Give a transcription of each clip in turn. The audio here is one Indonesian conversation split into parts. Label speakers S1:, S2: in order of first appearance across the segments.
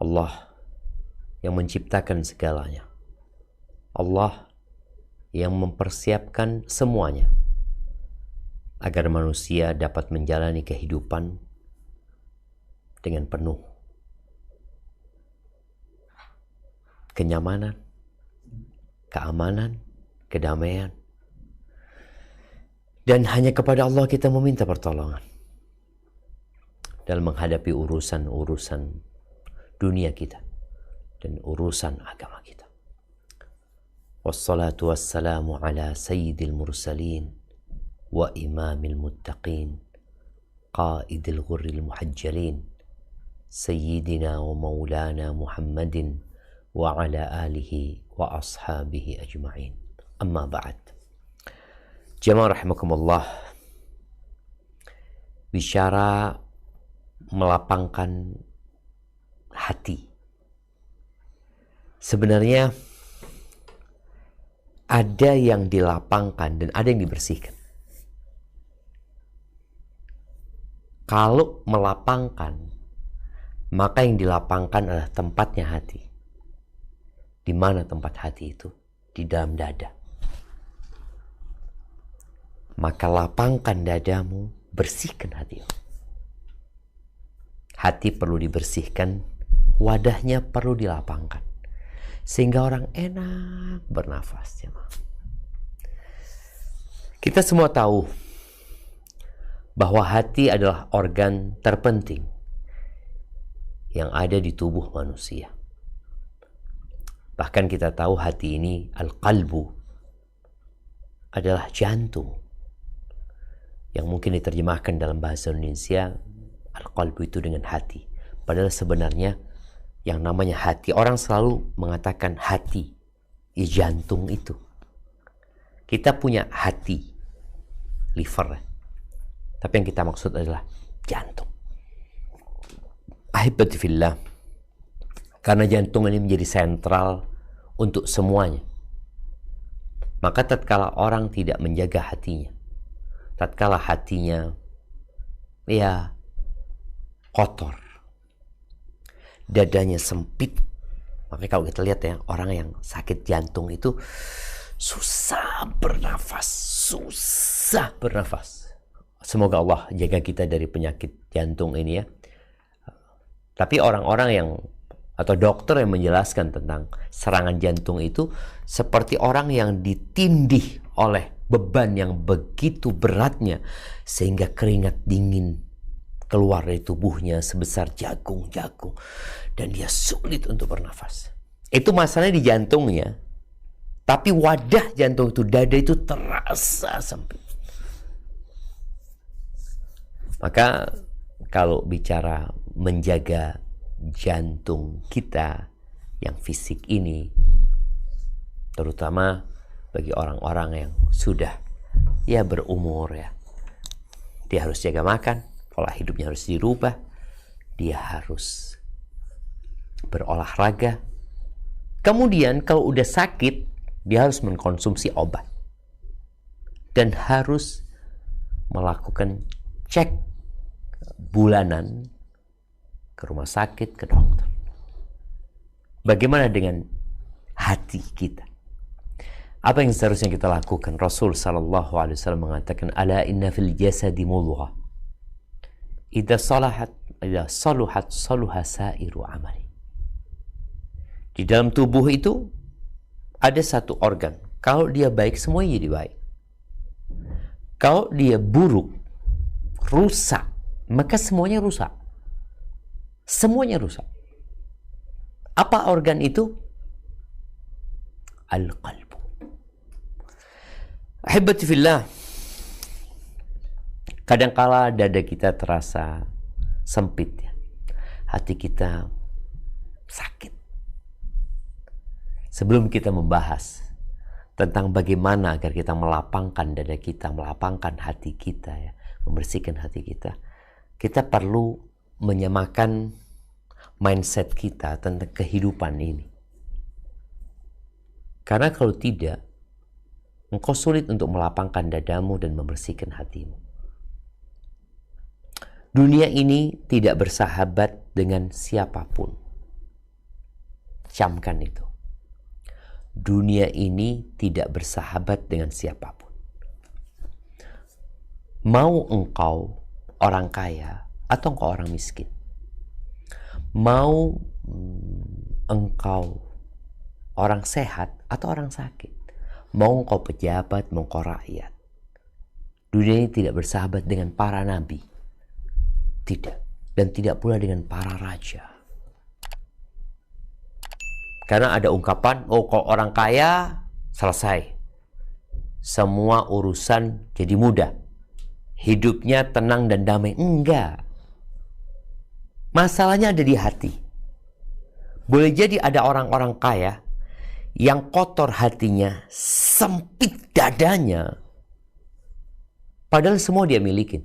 S1: Allah yang menciptakan segalanya. Allah yang mempersiapkan semuanya agar manusia dapat menjalani kehidupan dengan penuh kenyamanan, keamanan, kedamaian. Dan hanya kepada Allah kita meminta pertolongan dalam menghadapi urusan-urusan dunia kita dan urusan agama kita. Wassalatu wassalamu ala sayyidil mursalin wa imamil muttaqin qaidil ghurril muhajjalin sayyidina wa maulana Muhammadin wa ala alihi wa ashabihi ajma'in. Amma ba'd. Jamaah rahimakumullah, bicara melapangkan hati. Sebenarnya ada yang dilapangkan dan ada yang dibersihkan. Kalau melapangkan, maka yang dilapangkan adalah tempatnya hati. Di mana tempat hati itu? Di dalam dada. Maka lapangkan dadamu, bersihkan hatimu. Hati perlu dibersihkan, wadahnya perlu dilapangkan, sehingga orang enak bernafas. Kita semua tahu bahwa hati adalah organ terpenting yang ada di tubuh manusia. Bahkan kita tahu hati ini, al-qalbu, adalah jantung. Yang mungkin diterjemahkan dalam bahasa Indonesia, al-qalbu itu dengan hati. Padahal sebenarnya yang namanya hati, orang selalu mengatakan hati, jantung itu. Kita punya hati, liver. Tapi yang kita maksud adalah jantung. Ahibati fillah. Karena jantung ini menjadi sentral untuk semuanya. Maka tatkala orang tidak menjaga hatinya, tatkala hatinya kotor, dadanya sempit, makanya kalau kita lihat ya, orang yang sakit jantung itu susah bernafas. Semoga Allah jaga kita dari penyakit jantung ini ya. Tapi orang-orang yang atau dokter yang menjelaskan tentang serangan jantung itu seperti orang yang ditindih oleh beban yang begitu beratnya sehingga keringat dingin keluar dari tubuhnya sebesar jagung-jagung dan dia sulit untuk bernafas. Itu masalahnya di jantungnya. Tapi wadah jantung itu, dada itu terasa sempit. Maka kalau bicara menjaga jantung kita yang fisik ini, terutama bagi orang-orang yang sudah berumur ya, dia harus jaga makan, pola hidupnya harus dirubah, dia harus berolahraga. Kemudian kalau udah sakit, dia harus mengkonsumsi obat dan harus melakukan cek bulanan ke rumah sakit, ke dokter. Bagaimana dengan hati kita? Apa yang seharusnya kita lakukan? Rasul sallallahu alaihi wasallam mengatakan, ala inna fil jasadi mudghah idza saluhat saluha sairu amali. Di dalam tubuh itu ada satu organ. Kalau dia baik, semuanya jadi baik. Kalau dia buruk, rusak, maka semuanya rusak. Semuanya rusak. Apa organ itu? Al-qalbu. Ahibati fillah. Kadangkala dada kita terasa sempit ya. Hati kita sakit. Sebelum kita membahas tentang bagaimana agar kita melapangkan dada kita, melapangkan hati kita ya, membersihkan hati kita, kita perlu menyamakan mindset kita tentang kehidupan ini. Karena kalau tidak, engkau sulit untuk melapangkan dadamu dan membersihkan hatimu. Dunia ini tidak bersahabat dengan siapapun. camkan itu. Dunia ini tidak bersahabat dengan siapapun. Mau engkau orang kaya atau engkau orang miskin. Mau engkau orang sehat atau orang sakit. Mau engkau pejabat, mau engkau rakyat. Dunia ini tidak bersahabat dengan para nabi. Tidak. Dan tidak pula dengan para raja. Karena ada ungkapan, oh kalau orang kaya, selesai. Semua urusan jadi mudah. Hidupnya tenang dan damai. Enggak. Masalahnya ada di hati. Boleh jadi ada orang-orang kaya yang kotor hatinya, sempit dadanya. Padahal semua dia milikin.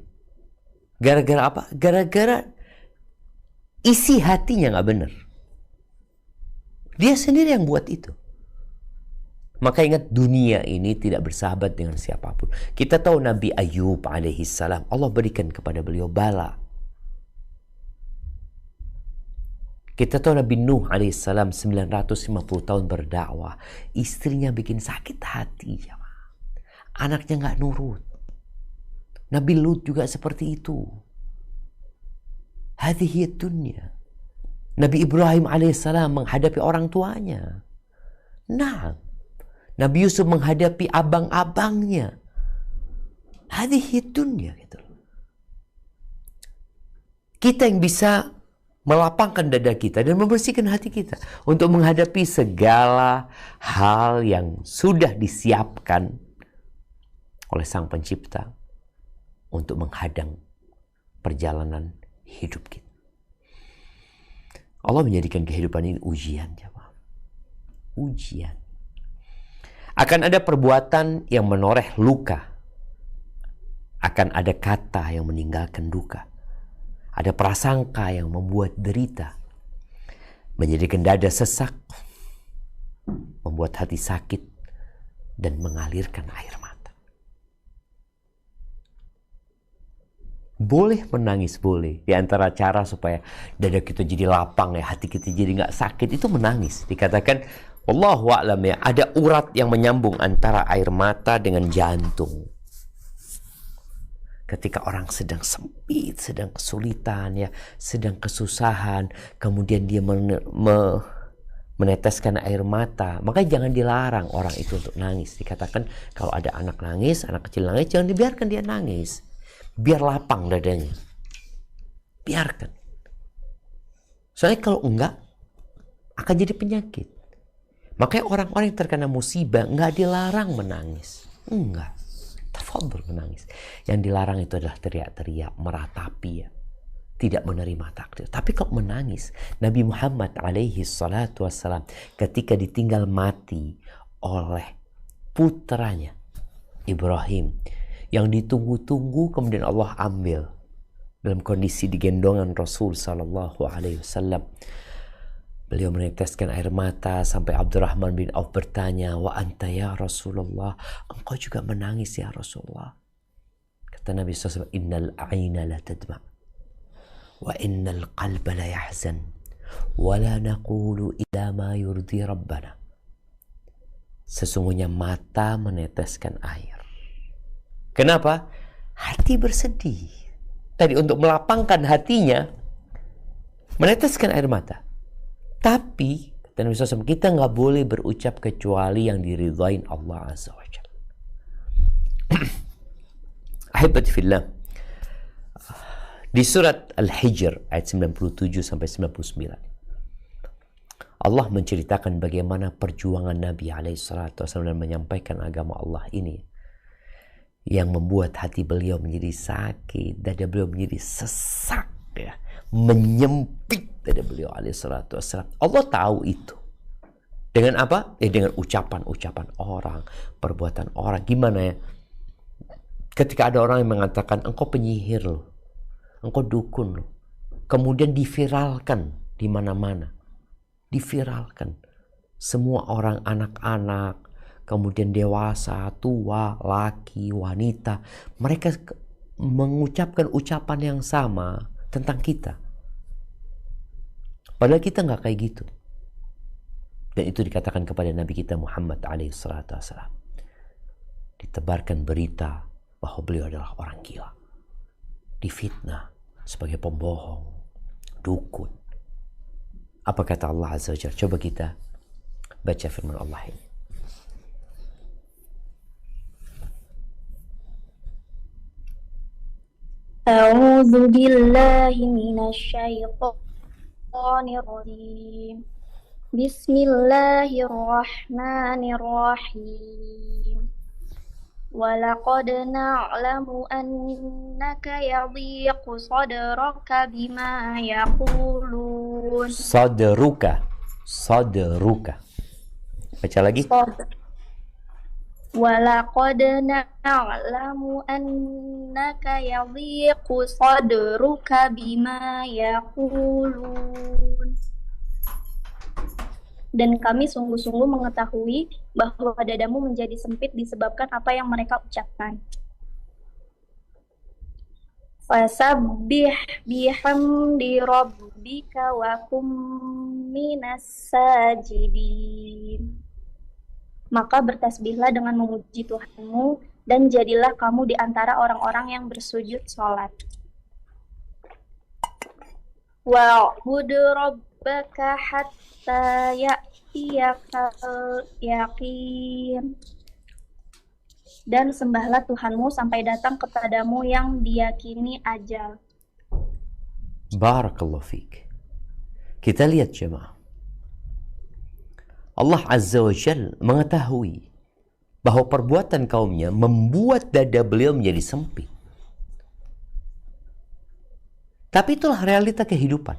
S1: Gara-gara apa? Gara-gara isi hatinya gak benar. Dia sendiri yang buat itu. Maka ingat, dunia ini tidak bersahabat dengan siapapun. Kita tahu Nabi Ayub alaihissalam, Allah berikan kepada beliau bala. Kita tahu Nabi Nuh alaihissalam 950 tahun berdakwah. Istrinya bikin sakit hati. Anaknya gak nurut. Nabi Lut juga seperti itu. Hadhihi dunya. Nabi Ibrahim alaihissalam menghadapi orang tuanya. Nah, Nabi Yusuf menghadapi abang-abangnya. Hadhihi dunya gitu. Kita yang bisa melapangkan dada kita dan membersihkan hati kita untuk menghadapi segala hal yang sudah disiapkan oleh Sang Pencipta untuk menghadang perjalanan hidup kita. Allah menjadikan kehidupan ini ujian, jemaah. Ujian. Akan ada perbuatan yang menoreh luka. Akan ada kata yang meninggalkan duka. Ada prasangka yang membuat derita. Menjadikan dada sesak. Membuat hati sakit. Dan mengalirkan air mata. Boleh menangis, boleh. Di antara cara supaya dada kita jadi lapang, ya, hati kita jadi nggak sakit, itu menangis. Dikatakan, Wallahu a'lam, ya, ada urat yang menyambung antara air mata dengan jantung. Ketika orang sedang sempit, sedang kesulitan, ya, sedang kesusahan, kemudian dia meneteskan air mata, maka jangan dilarang orang itu untuk nangis. Dikatakan kalau ada anak nangis, anak kecil nangis, jangan dibiarkan dia nangis. Biar lapang dadanya. Biarkan. Soalnya kalau enggak, akan jadi penyakit. Makanya orang-orang yang terkena musibah enggak dilarang menangis. Enggak. Tafadhol menangis. Yang dilarang itu adalah teriak-teriak, meratapi, ya. Tidak menerima takdir. Tapi kalau menangis, Nabi Muhammad alaihi salatu wassalam ketika ditinggal mati oleh putranya Ibrahim, yang ditunggu-tunggu kemudian Allah ambil dalam kondisi digendongan Rasul sallallahu alaihi wasallam. Beliau meneteskan air mata sampai Abdurrahman bin Auf bertanya, "Wa anta ya Rasulullah, engkau juga menangis ya Rasulullah?" Kata Nabi SAW, "Innal aina la tadma' wa innal qalba la yahzan wa la naqulu ila ma yurdi rabbana." Sesungguhnya mata meneteskan air. Kenapa? Hati bersedih. Tadi untuk melapangkan hatinya, meneteskan air mata. Tapi, kata Nabi SAW, kita nggak boleh berucap kecuali yang diridhain Allah Azza wa Jalla. Ahibati fillah. Di surat Al-Hijr ayat 97 sampai 99. Allah menceritakan bagaimana perjuangan Nabi alaihissalatu wassalam menyampaikan agama Allah ini, yang membuat hati beliau menjadi sakit, dada beliau menjadi sesak, ya, menyempit dada beliau alaihissalatu wassalam. Allah tahu itu. Dengan apa? Dengan ucapan-ucapan orang, perbuatan orang. Gimana, ya? Ketika ada orang yang mengatakan, engkau penyihir loh, engkau dukun loh, kemudian diviralkan di mana-mana, diviralkan. Semua orang, anak-anak, kemudian dewasa, tua, laki, wanita, mereka mengucapkan ucapan yang sama tentang kita. Padahal kita nggak kayak gitu. Dan itu dikatakan kepada Nabi kita Muhammad alaihissalam. Ditebarkan berita bahwa beliau adalah orang gila. Difitnah sebagai pembohong, dukun. Apa kata Allah Azza wa Jalla? Coba kita baca firman Allah ini.
S2: A'udzu billahi minasy syaithanir rajim. Bismillahirrahmanirrahim. Walaqad na'lamu annaka yadhiqu sadraka bima yaqulun.
S1: Sadruka. Baca lagi.
S2: Walaqad na'lamu annaka yadhiqu sadruka bima yaqulun. Dan kami sungguh-sungguh mengetahui bahwa dadamu menjadi sempit disebabkan apa yang mereka ucapkan. Fasabbih bihamdi rabbika wa kum minas sajidin. Maka bertasbihlah dengan memuji Tuhanmu dan jadilah kamu di antara orang-orang yang bersujud sholat. Wa'bud rabbaka hatta ya'tiyakal yaqin. Dan sembahlah Tuhanmu sampai datang kepadamu yang diyakini ajal.
S1: Barakallahu fiik. Kita lihat jemaah. Allah Azza wa Jalla mengetahui bahwa perbuatan kaumnya membuat dada beliau menjadi sempit. Tapi itulah realita kehidupan.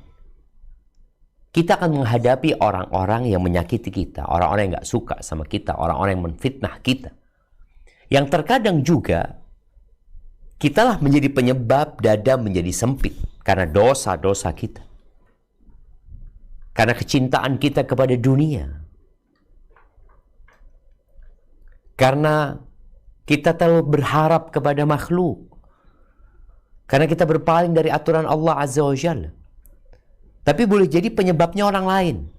S1: Kita akan menghadapi orang-orang yang menyakiti kita, orang-orang yang gak suka sama kita, orang-orang yang menfitnah kita. Yang terkadang juga, kitalah menjadi penyebab dada menjadi sempit karena dosa-dosa kita. Karena kecintaan kita kepada dunia. Karena kita terlalu berharap kepada makhluk. Karena kita berpaling dari aturan Allah Azza wa Jalla. Tapi boleh jadi penyebabnya orang lain.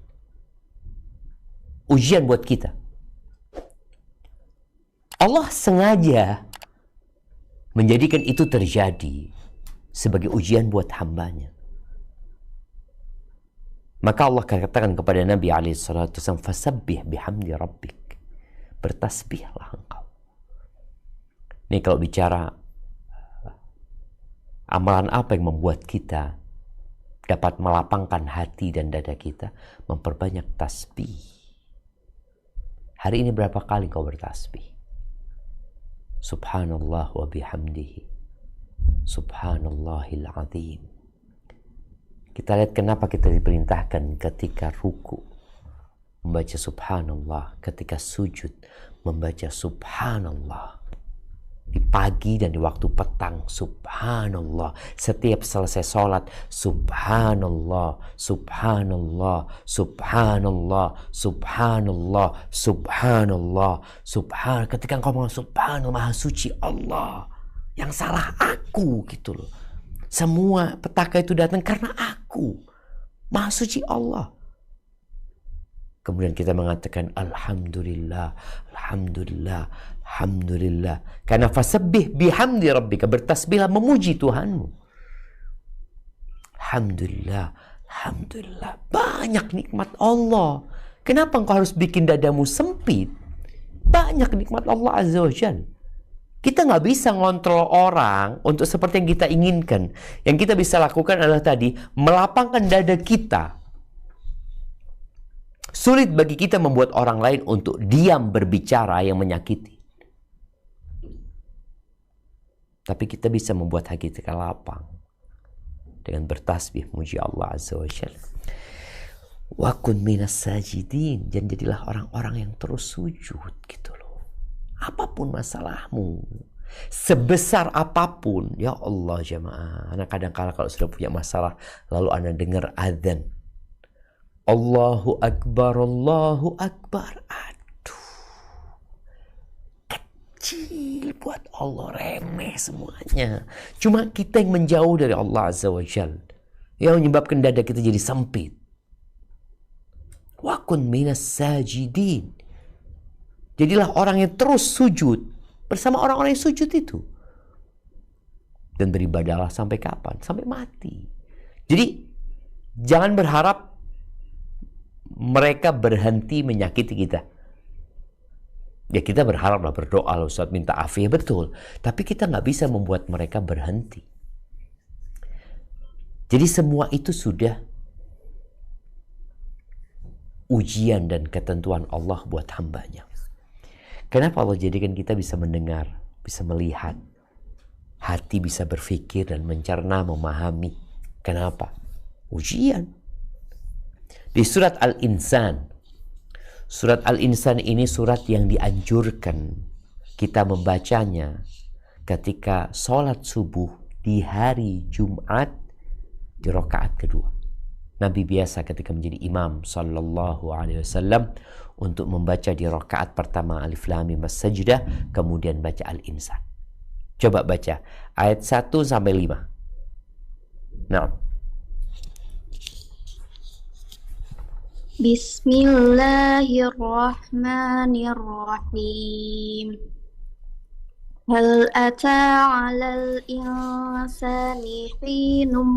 S1: Ujian buat kita. Allah sengaja menjadikan itu terjadi sebagai ujian buat hambanya. Maka Allah katakan kepada Nabi SAW, fasabbih bihamdi rabbik. Bertasbihlah engkau. Ini kalau bicara amalan apa yang membuat kita dapat melapangkan hati dan dada kita, memperbanyak tasbih. Hari ini berapa kali kau bertasbih? Subhanallah wa bihamdihi. Subhanallahil azim. Kita lihat kenapa kita diperintahkan ketika ruku membaca subhanallah, ketika sujud membaca subhanallah. Di pagi dan di waktu petang, subhanallah. Setiap selesai sholat, subhanallah, subhanallah, subhanallah, subhanallah, subhanallah, subhanallah. Ketika engkau ngomong subhanallah, maha suci Allah, yang salah aku, gitu loh. Semua petaka itu datang karena aku, maha suci Allah. Kemudian kita mengatakan alhamdulillah, alhamdulillah, alhamdulillah. Karena fasabbih bihamdi rabbika, bertasbihlah memuji Tuhanmu. Alhamdulillah, alhamdulillah. Banyak nikmat Allah. Kenapa engkau harus bikin dadamu sempit? Banyak nikmat Allah Azza wa Jalla. Kita nggak bisa ngontrol orang untuk seperti yang kita inginkan. Yang kita bisa lakukan adalah tadi, melapangkan dada kita. Sulit bagi kita membuat orang lain untuk diam berbicara yang menyakiti. Tapi kita bisa membuat hati kita lapang dengan bertasbih muji Allah Azza wa Jalla. Wa kun minas sajidin, dan jadilah orang-orang yang terus sujud, gitu loh. Apapun masalahmu, sebesar apapun, ya Allah jemaah. Anak kadang-kala kalau sudah punya masalah, lalu anda dengar azan, Allahu Akbar, Allahu Akbar. Aduh, kecil buat Allah, remeh semuanya. Cuma kita yang menjauh dari Allah Azza wa Jalla, yang menyebabkan dada kita jadi sempit. Wa kun minas sajidin. Jadilah orang yang terus sujud bersama orang-orang yang sujud itu. Dan beribadahlah sampai kapan? Sampai mati. Jadi jangan berharap mereka berhenti menyakiti kita. Ya kita berharaplah, berdoa, Ustaz minta afiyah, betul. Tapi kita nggak bisa membuat mereka berhenti. Jadi semua itu sudah ujian dan ketentuan Allah buat hambanya. Kenapa Allah jadikan kita bisa mendengar, bisa melihat, hati bisa berpikir dan mencerna, memahami. Kenapa? Ujian. Di surat Al-Insan, surat Al-Insan ini surat yang dianjurkan kita membacanya ketika sholat subuh di hari Jumat di rakaat kedua. Nabi biasa ketika menjadi imam sallallahu alaihi wasallam untuk membaca di rakaat pertama Alif Lam Mim As-Sajdah, kemudian baca Al-Insan. Coba baca ayat 1 sampai 5. Nah.
S2: Bismillahirrahmanirrahim. Hal ata 'alal insani hinum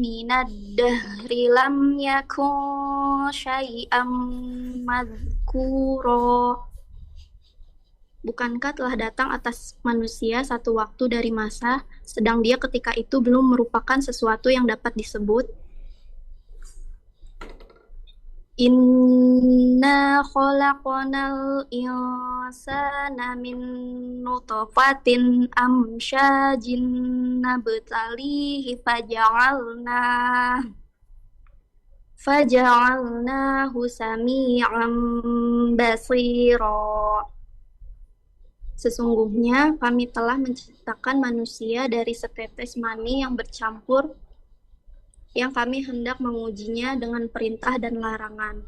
S2: minad dahri lam yakun syai'am madhkura. Bukankah telah datang atas manusia satu waktu dari masa, sedang dia ketika itu belum merupakan sesuatu yang dapat disebut? Inna khalaqnal insana min nutfatin amsyajin nabtalihi faja'alnahu sami'an basira. Sesungguhnya kami telah menciptakan manusia dari setetes mani yang bercampur, yang kami hendak mengujinya dengan perintah dan larangan.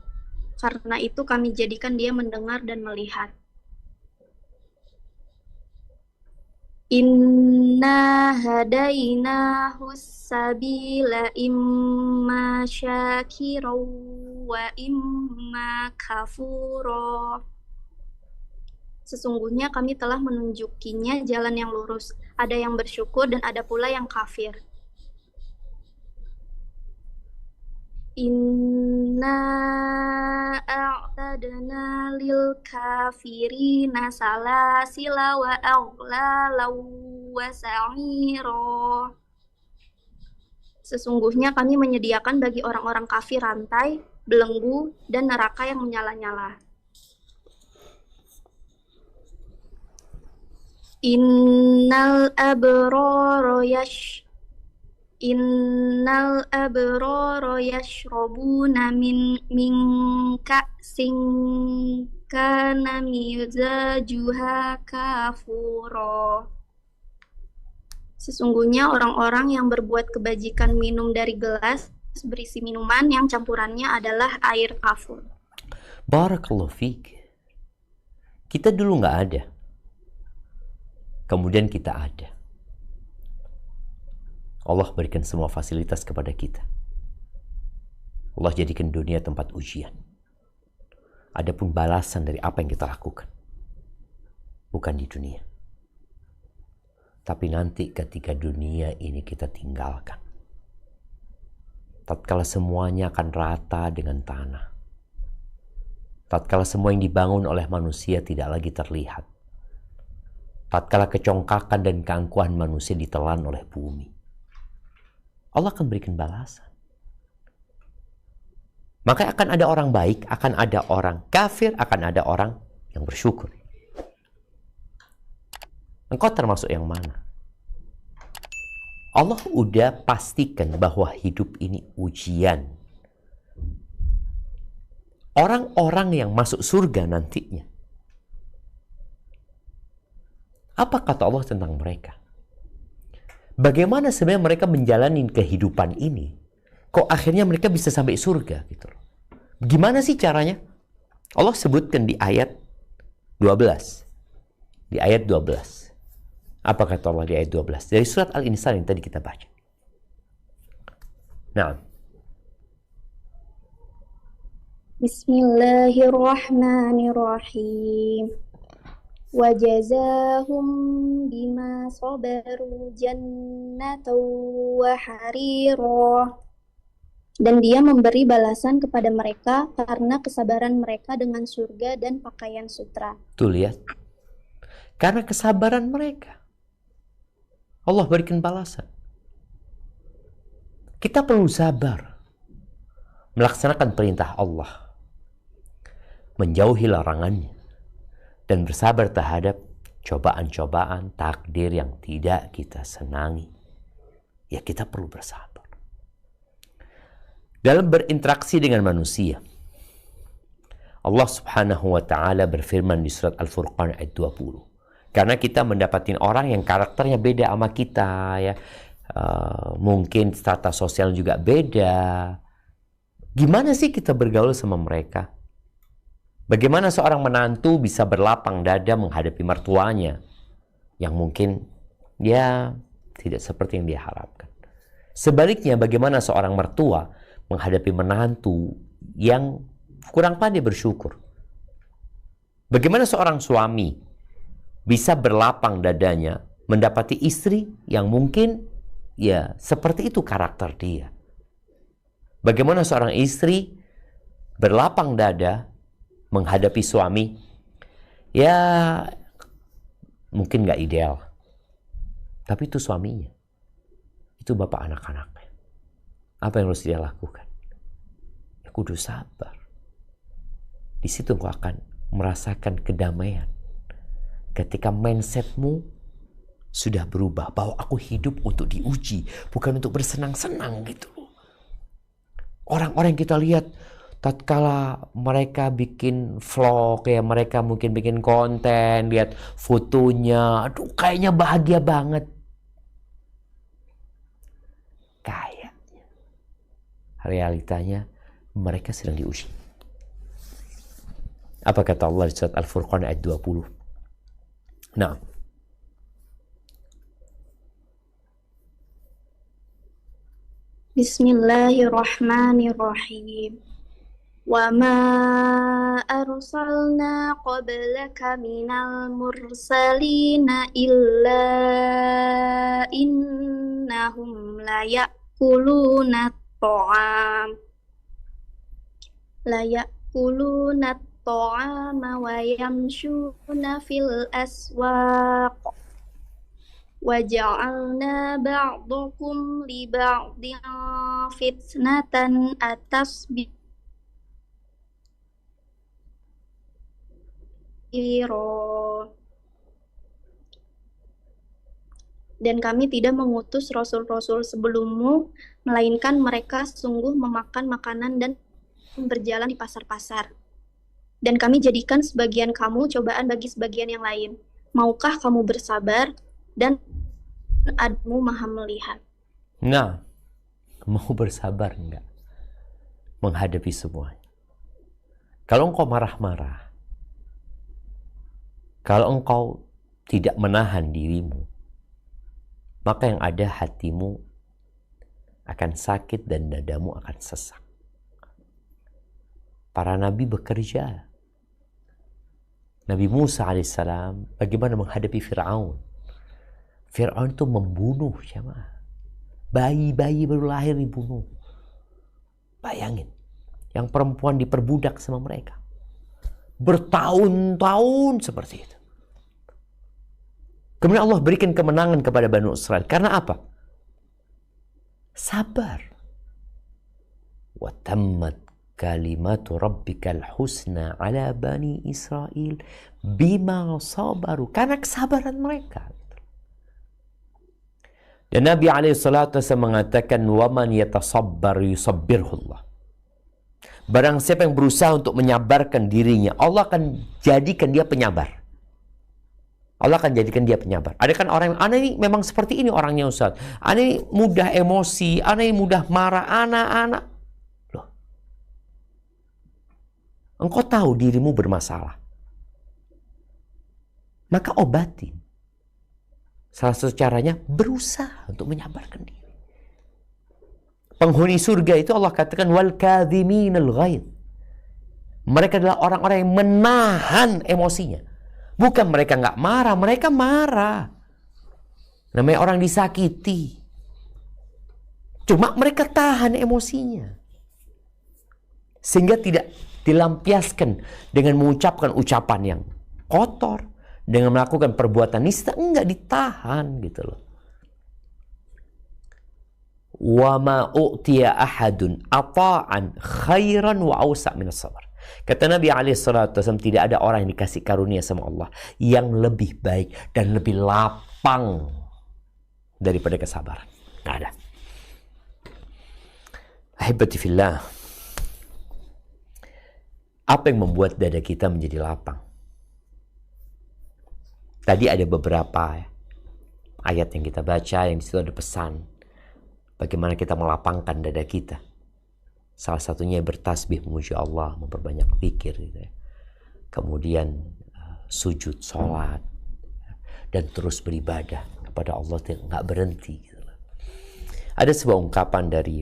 S2: Karena itu kami jadikan dia mendengar dan melihat. Inna hadainahu sabila imma syakira wa imma kafura. Sesungguhnya kami telah menunjukinya jalan yang lurus. Ada yang bersyukur dan ada pula yang kafir. Inna a'tadna lil kafirina salasila wa aghlala wa sa'ira. Sesungguhnya kami menyediakan bagi orang-orang kafir rantai, belenggu, dan neraka yang menyala-nyala. Innal abrara yashrabuna min ka'sin kana mizajuha kafura. Sesungguhnya orang-orang yang berbuat kebajikan minum dari gelas berisi minuman yang campurannya adalah air kafur.
S1: Barakallahu fiik. Kita dulu nggak ada. Kemudian kita ada. Allah berikan semua fasilitas kepada kita. Allah jadikan dunia tempat ujian. Adapun balasan dari apa yang kita lakukan bukan di dunia, tapi nanti ketika dunia ini kita tinggalkan, tatkala semuanya akan rata dengan tanah, tatkala semua yang dibangun oleh manusia tidak lagi terlihat, tatkala kecongkakan dan keangkuhan manusia ditelan oleh bumi, Allah akan berikan balasan. Maka akan ada orang baik, akan ada orang kafir, akan ada orang yang bersyukur. Engkau termasuk yang mana? Allah udah pastikan bahwa hidup ini ujian. Orang-orang yang masuk surga nantinya, apa kata Allah tentang mereka? Bagaimana sebenarnya mereka menjalani kehidupan ini? Kok akhirnya mereka bisa sampai surga gitu loh. Gimana sih caranya? Allah sebutkan di ayat 12. Di ayat 12. Apa kata Allah di ayat 12? Dari surat Al-Insan yang tadi kita baca. Nah.
S2: Bismillahirrahmanirrahim. Wajazahum bima sabaru jannatan wa harira. Dan dia memberi balasan kepada mereka karena kesabaran mereka dengan surga dan pakaian sutra.
S1: Tuh lihat. Karena kesabaran mereka, Allah berikan balasan. Kita perlu sabar melaksanakan perintah Allah, menjauhi larangannya, dan bersabar terhadap cobaan-cobaan takdir yang tidak kita senangi. Ya, kita perlu bersabar. Dalam berinteraksi dengan manusia, Allah Subhanahu wa Ta'ala berfirman di surat Al-Furqan ayat 20. Karena kita mendapatkan orang yang karakternya beda sama kita, ya, mungkin strata sosial juga beda. Gimana sih kita bergaul sama mereka? Bagaimana seorang menantu bisa berlapang dada menghadapi mertuanya yang mungkin ya tidak seperti yang dia harapkan. Sebaliknya, bagaimana seorang mertua menghadapi menantu yang kurang pandai bersyukur? Bagaimana seorang suami bisa berlapang dadanya mendapati istri yang mungkin ya seperti itu karakter dia? Bagaimana seorang istri berlapang dada menghadapi suami ya mungkin gak ideal, tapi itu suaminya, itu bapak anak-anaknya. Apa yang harus dia lakukan? Ya kudu sabar. Di situ kau akan merasakan kedamaian. Ketika mindsetmu sudah berubah, bahwa aku hidup untuk diuji, bukan untuk bersenang-senang gitu. Orang-orang yang kita lihat tatkala mereka bikin vlog, ya mereka mungkin bikin konten, lihat fotonya, aduh kayaknya bahagia banget. Kayaknya realitanya mereka sedang diuji. Apa kata Allah di surat Al-Furqan ayat 20? Nah,
S2: Bismillahirrahmanirrahim. Wa ma arsalna qablaka minal mursalina illa innahum la ya'kuluna ta'ama wa yamshuna fil aswaq. Waja'alna ba'dakum li ba'din fitnatan atasbiru. Dan kami tidak mengutus rasul-rasul sebelummu, melainkan mereka sungguh memakan makanan dan berjalan di pasar-pasar. Dan kami jadikan sebagian kamu cobaan bagi sebagian yang lain. Maukah kamu bersabar? Dan Admu Maha melihat.
S1: Nah, mau bersabar enggak menghadapi semuanya? Kalau engkau marah-marah, kalau engkau tidak menahan dirimu, maka yang ada hatimu akan sakit dan dadamu akan sesak. Para nabi bekerja. Nabi Musa alaihissalam bagaimana menghadapi Fir'aun. Fir'aun itu membunuh jemaah. Bayi-bayi baru lahir dibunuh. Bayangin, yang perempuan diperbudak sama mereka. Bertahun-tahun seperti itu. Kemudian Allah berikan kemenangan kepada Bani Israel. Karena apa? Sabar. Wa tammat kalimatu rabbikal husna ala Bani Israel bima sabaru. Karena kesabaran mereka. Dan Nabi SAW mengatakan, وَمَنْ يَتَصَبَّرْ يُصَبِّرْهُ اللَّهِ. Barang siapa yang berusaha untuk menyabarkan dirinya, Allah akan jadikan dia penyabar. Allah akan jadikan dia penyabar. Ada kan orang yang, ana ini memang seperti ini orangnya Ustaz. Ana ini mudah emosi, ana ini mudah marah, anak-anak. Loh. Engkau tahu dirimu bermasalah. Maka obatin. Salah satu caranya berusaha untuk menyabarkan diri. Penghuni surga itu Allah katakan wal kadhiminal ghaidh. Mereka adalah orang-orang yang menahan emosinya. Bukan mereka nggak marah, mereka marah. Namanya orang disakiti. Cuma mereka tahan emosinya. Sehingga tidak dilampiaskan dengan mengucapkan ucapan yang kotor, dengan melakukan perbuatan nista, enggak, ditahan gitu loh. Wa ma u'tiya ahadun ata'an khairan wa awsa' min as-sabr. Kata Nabi SAW, tidak ada orang yang dikasih karunia sama Allah yang lebih baik dan lebih lapang daripada kesabaran. Nggak ada. Ahibati fillah, apa yang membuat dada kita menjadi lapang? Tadi ada beberapa ayat yang kita baca, yang di situ ada pesan bagaimana kita melapangkan dada kita. Salah satunya bertasbih, memuji Allah, memperbanyak zikir gitu ya. Kemudian sujud, sholat, dan terus beribadah kepada Allah, nggak berhenti gitu. Ada sebuah ungkapan dari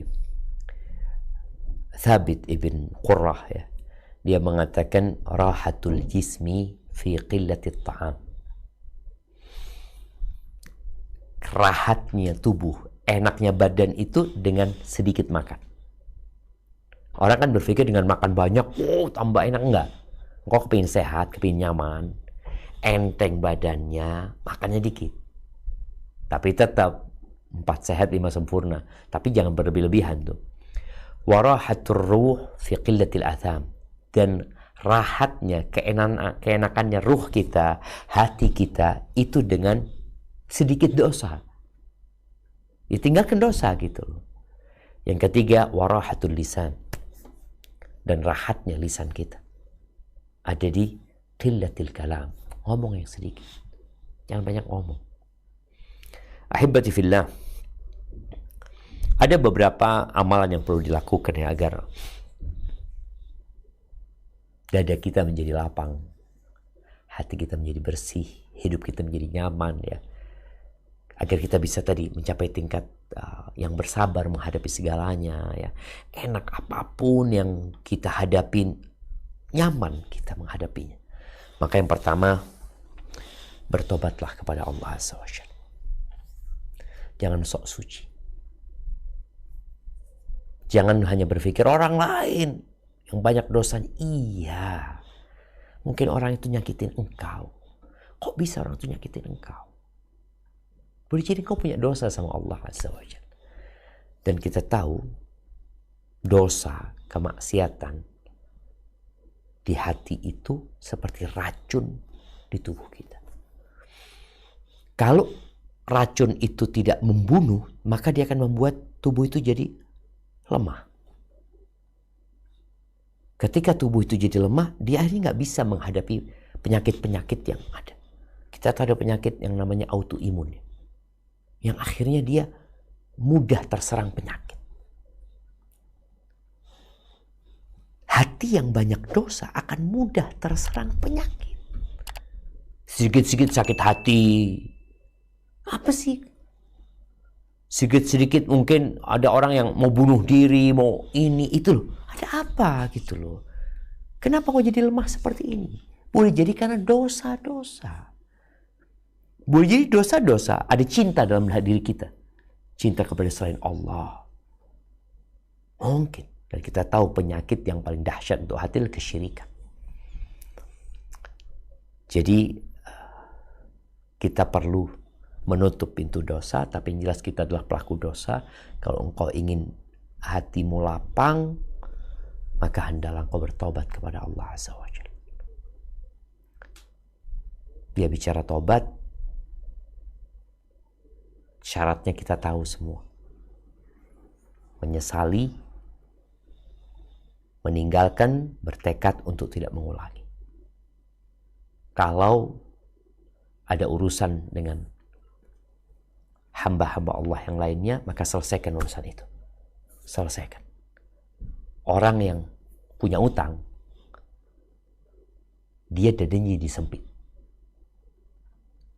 S1: Thabit ibn Qurrah ya. Dia mengatakan rahatul jismi fi qillatit ta'am. Rahatnya tubuh, enaknya badan itu dengan sedikit makan. Orang kan berpikir dengan makan banyak, tambah enak. Enggak. Kok kepingin sehat, kepingin nyaman, enteng badannya, makannya dikit. Tapi tetap 4 sehat 5 sempurna. Tapi jangan berlebih-lebihan tuh. Warahatur ruh fi qillatil atham. Dan rahatnya, keenakannya ruh kita, hati kita itu dengan sedikit dosa. Ditinggalkan dosa gitu. Yang ketiga, warahatul lisan. Dan rahatnya lisan kita ada di qillatil kalam. Ngomong yang sedikit. Jangan banyak ngomong. Ahibati fillah, ada beberapa amalan yang perlu dilakukan ya agar dada kita menjadi lapang, hati kita menjadi bersih, hidup kita menjadi nyaman ya. Agar kita bisa tadi mencapai tingkat yang bersabar menghadapi segalanya ya. Enak apapun yang kita hadapin, nyaman kita menghadapinya. Maka yang pertama, bertobatlah kepada Allah SWT. Jangan sok suci. Jangan hanya berpikir orang lain yang banyak dosanya. Iya, mungkin orang itu nyakitin engkau. Kok bisa orang itu nyakitin engkau? Boleh jadi kau punya dosa sama Allah SWT. Dan kita tahu dosa, kemaksiatan di hati itu seperti racun di tubuh kita. Kalau racun itu tidak membunuh, maka dia akan membuat tubuh itu jadi lemah. Ketika tubuh itu jadi lemah, dia akhirnya nggak bisa menghadapi penyakit-penyakit yang ada. Kita tahu ada penyakit yang namanya autoimun, yang akhirnya dia mudah terserang penyakit. Hati yang banyak dosa akan mudah terserang penyakit. Sedikit-sedikit sakit hati. Apa sih? Sedikit-sedikit mungkin ada orang yang mau bunuh diri, mau ini, itu loh. Ada apa gitu loh. Kenapa kok jadi lemah seperti ini? Boleh jadi karena dosa-dosa. Boleh jadi dosa-dosa, ada cinta dalam diri kita. Cinta kepada selain Allah. Mungkin. Dan kita tahu penyakit yang paling dahsyat untuk hati adalah kesyirikan. Jadi kita perlu menutup pintu dosa, tapi yang jelas kita adalah pelaku dosa. Kalau engkau ingin hatimu lapang, maka hendaklah engkau bertobat kepada Allah Azza wa Jalla. Dia bicara tobat, syaratnya kita tahu semua. Menyesali, meninggalkan, bertekad untuk tidak mengulangi. Kalau ada urusan dengan hamba-hamba Allah yang lainnya, maka selesaikan urusan itu. Selesaikan. Orang yang punya utang, dia dadanya disempit.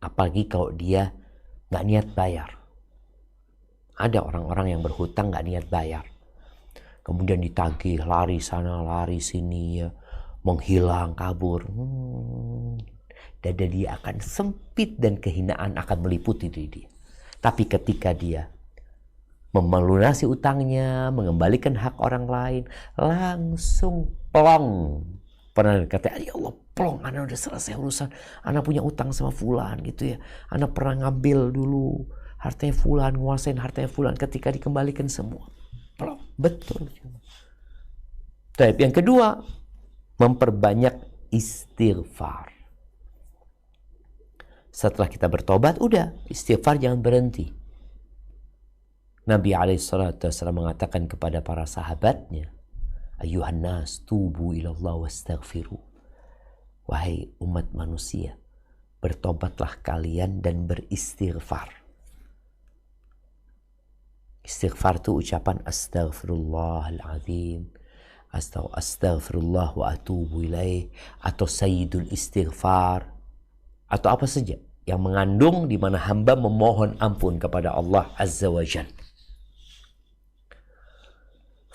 S1: Apalagi kalau dia nggak niat bayar. Ada orang-orang yang berhutang nggak niat bayar. Kemudian ditagih, lari sana, lari sini ya. menghilang, kabur. Dada dia akan sempit dan kehinaan akan meliputi diri dia. Tapi ketika dia melunasi utangnya, mengembalikan hak orang lain, langsung plong. Pernah kata, ya Allah, plong, anak udah selesai urusan, anak punya utang sama fulan gitu ya, anak pernah ngambil dulu hartanya fulan, nguasain hartanya fulan, ketika dikembalikan semua plong. Betul. Tapi yang kedua, memperbanyak istighfar. Setelah kita bertobat, udah istighfar, jangan berhenti. Nabi SAW mengatakan kepada para sahabatnya, Ayuhan nas, tubu ilallah wastaghfiru. Wahai umat manusia, bertobatlah kalian dan beristighfar. Istighfar itu ucapan astaghfirullahaladzim, astaghfirullah wa atubu ilaih, atau sayyidul istighfar, atau apa saja yang mengandung di mana hamba memohon ampun kepada Allah Azza wa Jalla.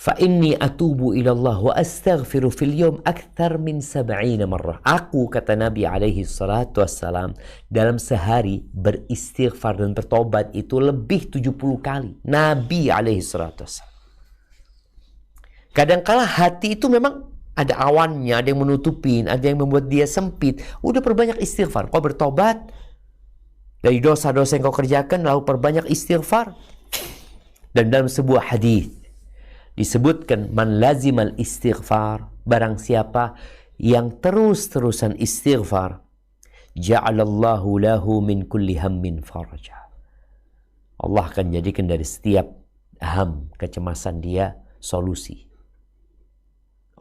S1: Fa inni atubu ilallah wa astaghfiru fil yawm akthar min 70 marrah. Aku, kata Nabi alaihi salatu wassalam, dalam sehari beristighfar dan bertobat itu lebih 70 kali. Nabi alaihi salatu wassalam. Kadangkala hati itu memang ada awannya, ada yang menutupin, ada yang membuat dia sempit. Udah perbanyak istighfar. Kau bertobat dari dosa-dosa yang kau kerjakan, lalu perbanyak istighfar. Dan dalam sebuah hadis disebutkan, man lazimal istighfar, barang siapa yang terus-terusan istighfar, ja'alallahu lahu min kulli hammin faraja. Allah akan jadikan dari setiap ham, kecemasan dia, solusi.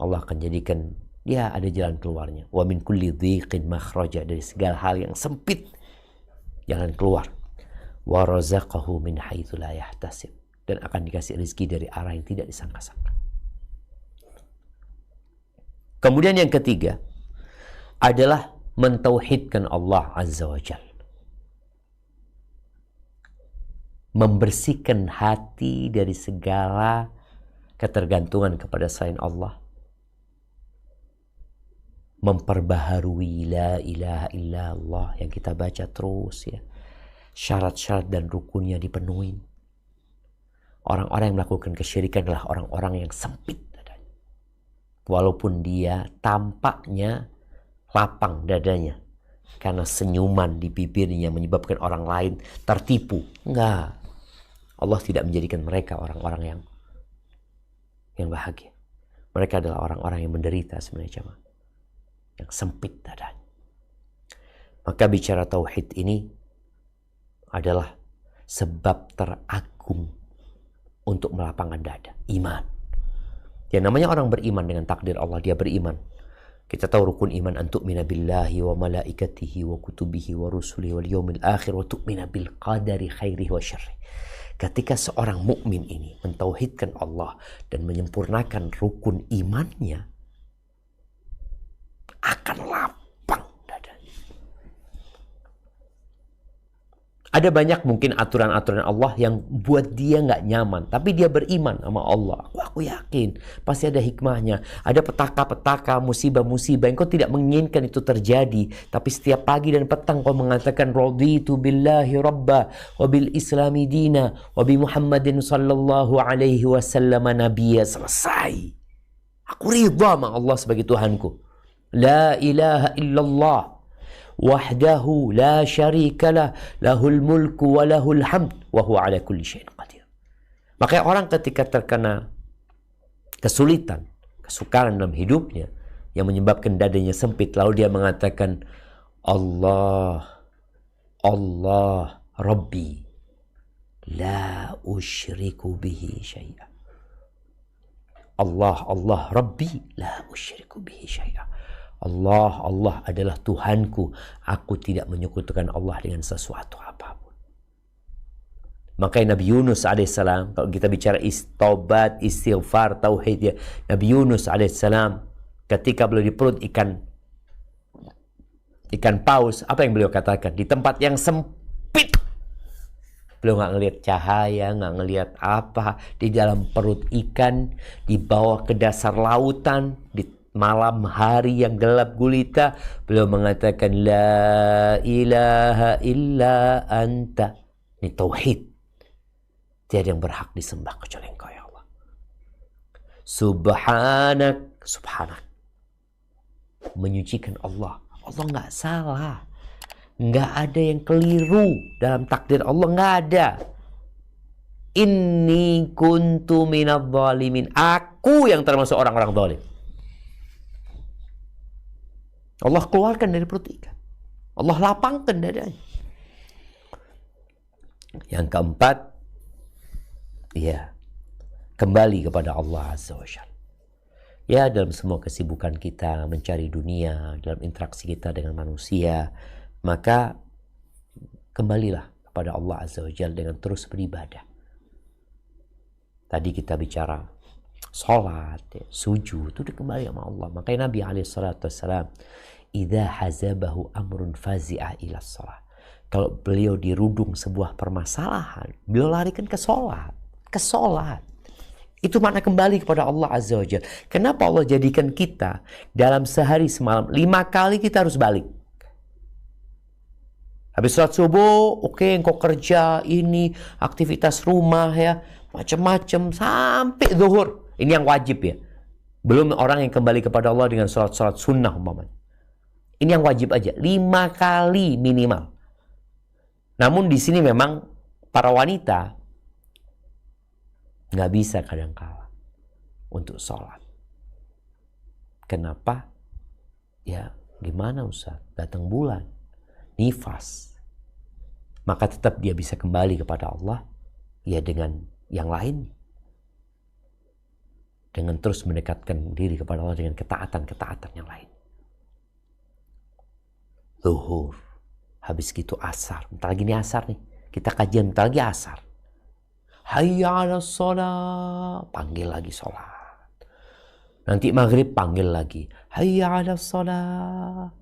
S1: Allah akan jadikan dia ada jalan keluarnya. Wa min kulli dhiqin makhraja, dari segala hal yang sempit jalan keluar. Wa razaqahu min haitsu la yahtasib, dan akan dikasih rezeki dari arah yang tidak disangka-sangka. Kemudian yang ketiga adalah mentauhidkan Allah Azza wa Jalla. Membersihkan hati dari segala ketergantungan kepada selain Allah. Memperbaharui la ilaha illallah yang kita baca terus ya. Syarat-syarat dan rukunnya dipenuhi. Orang-orang yang melakukan kesyirikan adalah orang-orang yang sempit dadanya. Walaupun dia tampaknya lapang dadanya, karena senyuman di bibirnya menyebabkan orang lain tertipu. Enggak. Allah tidak menjadikan mereka orang-orang yang bahagia. Mereka adalah orang-orang yang menderita sebenarnya, jemaah. Yang sempit dadanya. Maka bicara tauhid ini adalah sebab teragung untuk melapangkan dada, iman. Yang namanya orang beriman dengan takdir Allah, dia beriman. Kita tahu rukun iman, an tu'mina billahi wa malaikatihi wa kutubihi wa rusulihi wal yawmil akhir wa tu'mina bil qadari khairihi wa syarri. Ketika seorang mukmin ini mentauhidkan Allah dan menyempurnakan rukun imannya, akan lapang dadanya. Ada banyak mungkin aturan-aturan Allah yang buat dia nggak nyaman, tapi dia beriman sama Allah. Aku yakin pasti ada hikmahnya. Ada petaka-petaka, musibah-musibah yang kau tidak menginginkan itu terjadi, tapi setiap pagi dan petang kau mengatakan raditu billahi rabba wa bil islami dina wa bi Muhammadin sallallahu alaihi wasallam nabiyya. Selesai. Aku ridha sama Allah sebagai Tuhanku. La ilaha illallah wahdahu la syarika lah, lahul mulku wa lahul hamd wa huwa ala kulli syai'in qadir. Makanya orang ketika terkena kesulitan, kesukaran dalam hidupnya yang menyebabkan dadanya sempit, lalu dia mengatakan Allah Rabbi la usyriku bihi syai'a. Allah Rabbi la usyriku bihi syai'a. Allah adalah Tuhanku, aku tidak menyekutukan Allah dengan sesuatu apapun. Makanya Nabi Yunus alaihissalam, kalau kita bicara tobat, istighfar, tauhid ya, Nabi Yunus alaihissalam ketika beliau di perut ikan paus, apa yang beliau katakan? Di tempat yang sempit, beliau nggak ngelihat cahaya, nggak ngelihat apa, di dalam perut ikan, di bawah ke dasar lautan, di malam hari yang gelap gulita, beliau mengatakan la ilaha illa anta. Ini tauhid. Tiada yang berhak disembah kecuali Engkau ya Allah. Subhanak, subhanak. Menyucikan Allah. Allah nggak salah. Nggak ada yang keliru dalam takdir Allah, nggak ada. Inni kuntu minadh dhalimin. Aku yang termasuk orang-orang zalim. Allah keluarkan dari perut ikan. Allah lapangkan dadanya. Yang keempat, ya, kembali kepada Allah Azza wa Jalla. Ya, dalam semua kesibukan kita mencari dunia, dalam interaksi kita dengan manusia, maka kembalilah kepada Allah Azza wa Jalla dengan terus beribadah. Tadi kita bicara sholat, ya, sujud, itu kembali sama Allah. Makanya Nabi SAW, idza hazabahu amrun fazi'a ila sholat. Kalau beliau dirudung sebuah permasalahan, beliau larikan ke sholat. Ke sholat. Itu makna kembali kepada Allah Azza wa Jalla. Kenapa Allah jadikan kita dalam sehari semalam 5 kali kita harus balik? Habis sholat subuh, oke, engkau kerja, ini, aktivitas rumah ya, macam-macam sampai zuhur. Ini yang wajib ya. Belum orang yang kembali kepada Allah dengan sholat-sholat sunnah umpamanya. Ini yang wajib aja, 5 kali minimal. Namun di sini memang para wanita nggak bisa kadang-kala untuk sholat. Kenapa? Ya gimana Ustaz? Datang bulan, nifas. Maka tetap dia bisa kembali kepada Allah ya dengan yang lain. Dengan terus mendekatkan diri kepada Allah dengan ketaatan-ketaatan yang lain. Zuhur, habis gitu asar. Bentar lagi nih asar nih. Kita kajian bentar lagi asar. Hayya 'alas shalah, panggil lagi sholat. Nanti maghrib panggil lagi. Hayya 'alas shalah.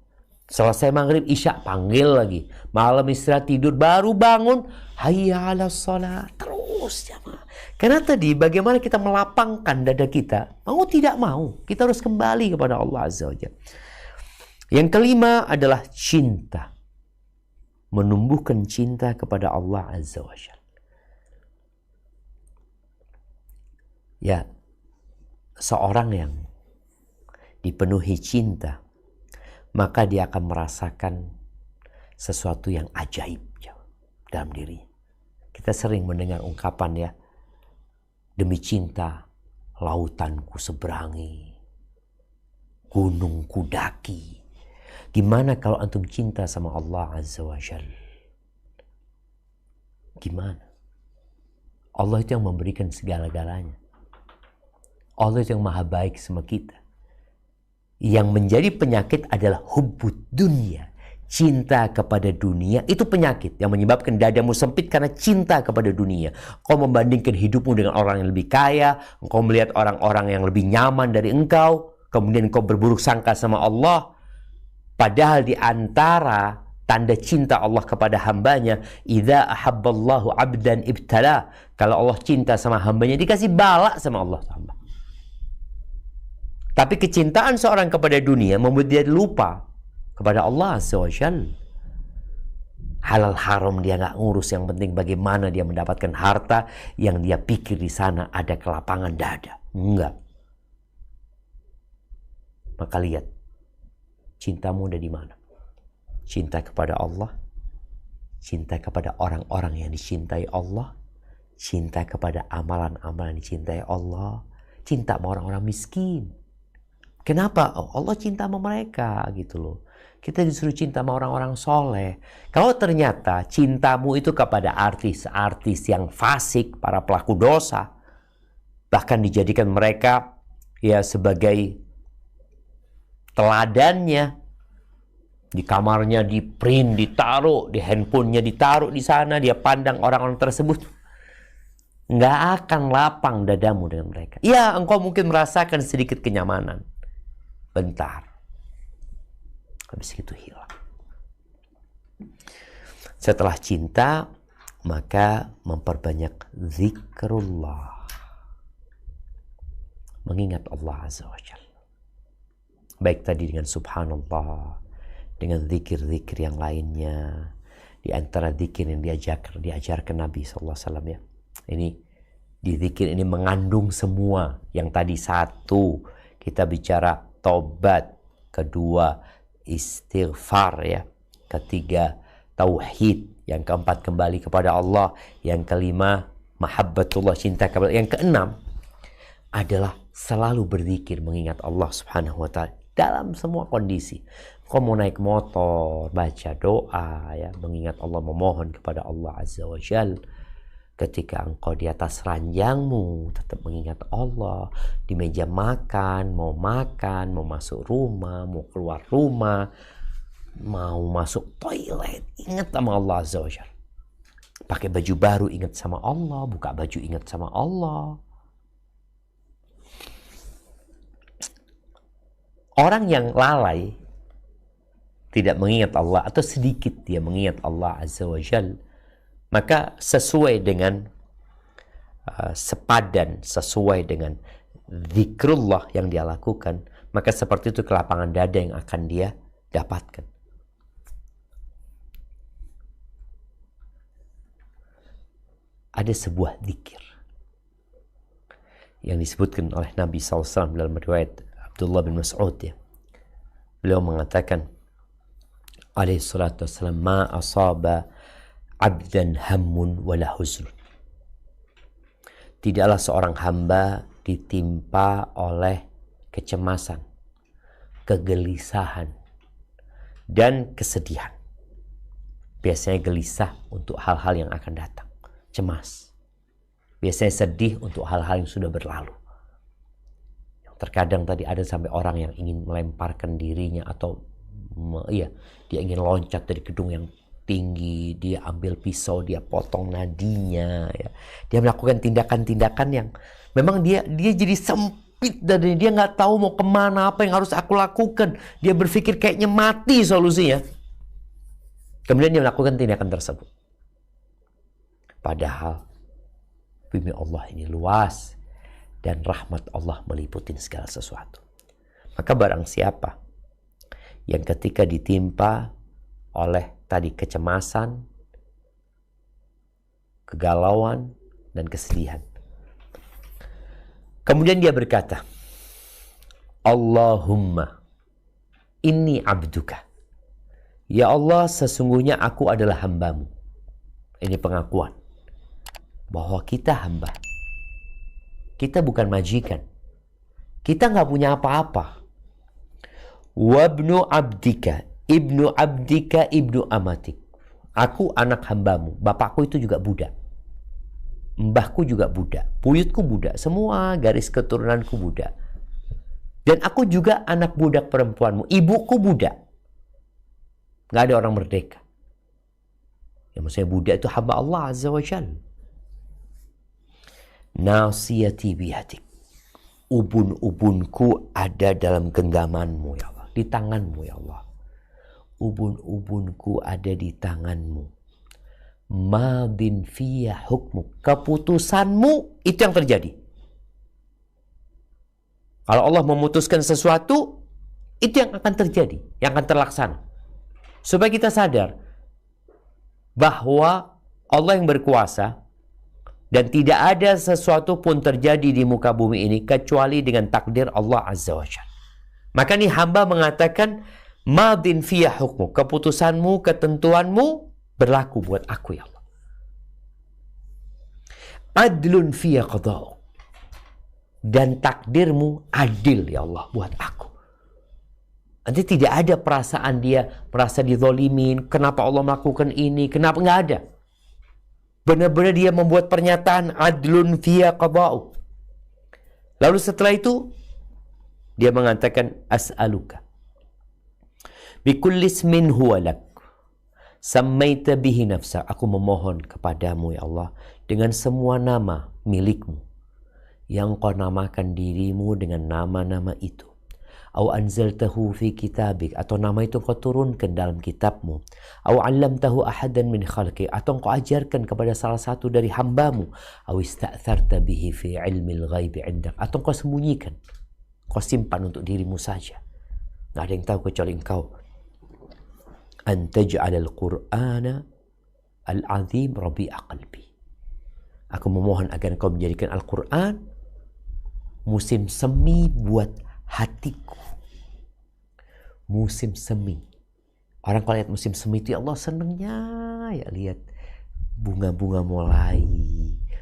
S1: Selesai maghrib isya panggil lagi. Malam istirahat tidur baru bangun. Hayya 'alas shalah. Terus jamaah. Karena tadi bagaimana kita melapangkan dada kita. Mau tidak mau. Kita harus kembali kepada Allah Azza wa Jalla. Yang kelima adalah cinta. Menumbuhkan cinta kepada Allah Azza wa Jalla. Ya, seorang yang dipenuhi cinta, maka dia akan merasakan sesuatu yang ajaib dalam diri. Kita sering mendengar ungkapan ya, demi cinta lautan ku seberangi, gunung ku daki. Gimana kalau antum cinta sama Allah Azza wa Jalla? Gimana? Allah itu yang memberikan segala-galanya. Allah itu yang maha baik sama kita. Yang menjadi penyakit adalah hubbud dunia. Cinta kepada dunia itu penyakit yang menyebabkan dadamu sempit karena cinta kepada dunia. Kau membandingkan hidupmu dengan orang yang lebih kaya. Engkau melihat orang-orang yang lebih nyaman dari engkau. Kemudian engkau berburuk sangka sama Allah. Padahal di antara tanda cinta Allah kepada hambanya, idza ahabballahu abdan ibtala. Kalau Allah cinta sama hambanya, dikasih bala sama Allah. Tapi kecintaan seorang kepada dunia membuat dia lupa kepada Allah Azza wa Jalla. Halal haram dia nggak ngurus, yang penting bagaimana dia mendapatkan harta yang dia pikir di sana ada kelapangan dada. Enggak. Maka lihat, cintamu ada di mana? Cinta kepada Allah, cinta kepada orang-orang yang dicintai Allah, cinta kepada amalan-amalan yang dicintai Allah, cinta sama orang-orang miskin. Kenapa? Oh, Allah cinta sama mereka gitu loh. Kita disuruh cinta sama orang-orang soleh. Kalau ternyata cintamu itu kepada artis-artis yang fasik, para pelaku dosa, bahkan dijadikan mereka ya sebagai teladannya, di kamarnya di print, ditaruh, di handphonenya ditaruh di sana, dia pandang orang-orang tersebut, nggak akan lapang dadamu dengan mereka. Ya, engkau mungkin merasakan sedikit kenyamanan. Bentar. Habis itu hilang. Setelah cinta, maka memperbanyak zikrullah. Mengingat Allah Azza wa Jalla. Baik tadi dengan subhanallah, dengan zikir-zikir yang lainnya. Di antara zikir yang diajarkan Nabi SAW ya. Ini di zikir ini mengandung semua. Yang tadi satu, kita bicara taubat. Kedua, istighfar ya. Ketiga, tauhid. Yang keempat, kembali kepada Allah. Yang kelima, mahabbatullah, cinta kepada Allah. Yang keenam adalah selalu berzikir mengingat Allah Subhanahu wa taala dalam semua kondisi. Kau mau naik motor, baca doa ya, mengingat Allah, memohon kepada Allah Azza wa Jal. Ketika engkau di atas ranjangmu, tetap mengingat Allah. Di meja makan, mau masuk rumah, mau keluar rumah, mau masuk toilet, ingat sama Allah Azza wa Jal. Pakai baju baru, ingat sama Allah. Buka baju, ingat sama Allah. Orang yang lalai, tidak mengingat Allah, atau sedikit dia mengingat Allah Azza wa Jal, maka sesuai dengan sepadan, sesuai dengan zikrullah yang dia lakukan, maka seperti itu kelapangan dada yang akan dia dapatkan. Ada sebuah zikir yang disebutkan oleh Nabi SAW dalam riwayat Abdullah bin Mas'ud ya. Beliau mengatakan alaihi salatu wassalam, ma asaba abdan hammun wala huzn. Tidaklah seorang hamba ditimpa oleh kecemasan, kegelisahan, dan kesedihan. Biasanya gelisah untuk hal-hal yang akan datang, cemas. Biasanya sedih untuk hal-hal yang sudah berlalu. Terkadang tadi ada sampai orang yang ingin melemparkan dirinya atau dia ingin loncat dari gedung yang tinggi, dia ambil pisau, dia potong nadinya ya. Dia melakukan tindakan-tindakan yang memang dia jadi sempit dan dia nggak tahu mau kemana, apa yang harus aku lakukan. Dia berpikir kayaknya mati solusinya. Kemudian dia melakukan tindakan tersebut. Padahal bumi Allah ini luas dan rahmat Allah meliputi segala sesuatu. Maka barang siapa yang ketika ditimpa oleh tadi kecemasan, kegalauan, dan kesedihan, kemudian dia berkata, Allahumma inni abduka. Ya Allah, sesungguhnya aku adalah hambamu. Ini pengakuan bahwa kita hamba. Kita bukan majikan. Kita nggak punya apa-apa. Wabnu abdika, ibnu abdika, ibnu amatik. Aku anak hambamu. Bapakku itu juga budak. Mbahku juga budak. Buyutku budak. Semua garis keturunanku budak. Dan aku juga anak budak perempuanmu. Ibuku budak. Nggak ada orang merdeka. Yang maksudnya budak itu hamba Allah Azza wa Jalla. Nasiyati bihadik. Ubun-ubunku ada dalam genggamanmu ya Allah. Di tanganmu ya Allah. Ubun-ubunku ada di tanganmu. Madin fiyah hukmu. Keputusanmu itu yang terjadi. Kalau Allah memutuskan sesuatu, itu yang akan terjadi. Yang akan terlaksana. Supaya kita sadar bahwa Allah yang berkuasa dan tidak ada sesuatu pun terjadi di muka bumi ini kecuali dengan takdir Allah Azza wa Jalla. Maka ini hamba mengatakan, madin fiyah hukmu, keputusanmu, ketentuanmu berlaku buat aku ya Allah. Adlun fiyah qada'u, dan takdirmu adil ya Allah buat aku. Nanti tidak ada perasaan dia merasa dizolimin, kenapa Allah melakukan ini, kenapa, nggak ada. Benar-benar dia membuat pernyataan adlun fiyah qada'u. Lalu setelah itu dia mengatakan as'aluka bikulli ismin huwa lak sammaita bihi nafsa. Aku memohon kepadamu ya Allah dengan semua nama milikmu yang kau namakan dirimu dengan nama-nama itu. Au anzaltahu fi kitabik, atau nama itu kau turunkan dalam kitabmu. Au 'allamtahu ahadan min khalqi, atau kau ajarkan kepada salah satu dari hambamu. Au ista'tharta bihi fi ilmil ghaibi 'indak, atau kau sembunyikan, kau simpan untuk dirimu saja. Nggak ada yang tahu kecuali engkau. An taj'alal Qur'ana al-azim rabi'a qalbi. Aku memohon agar engkau menjadikan Al-Quran musim semi buat hatiku. Musim semi. Orang kalau lihat musim semi itu, ya Allah senengnya ya lihat bunga-bunga mulai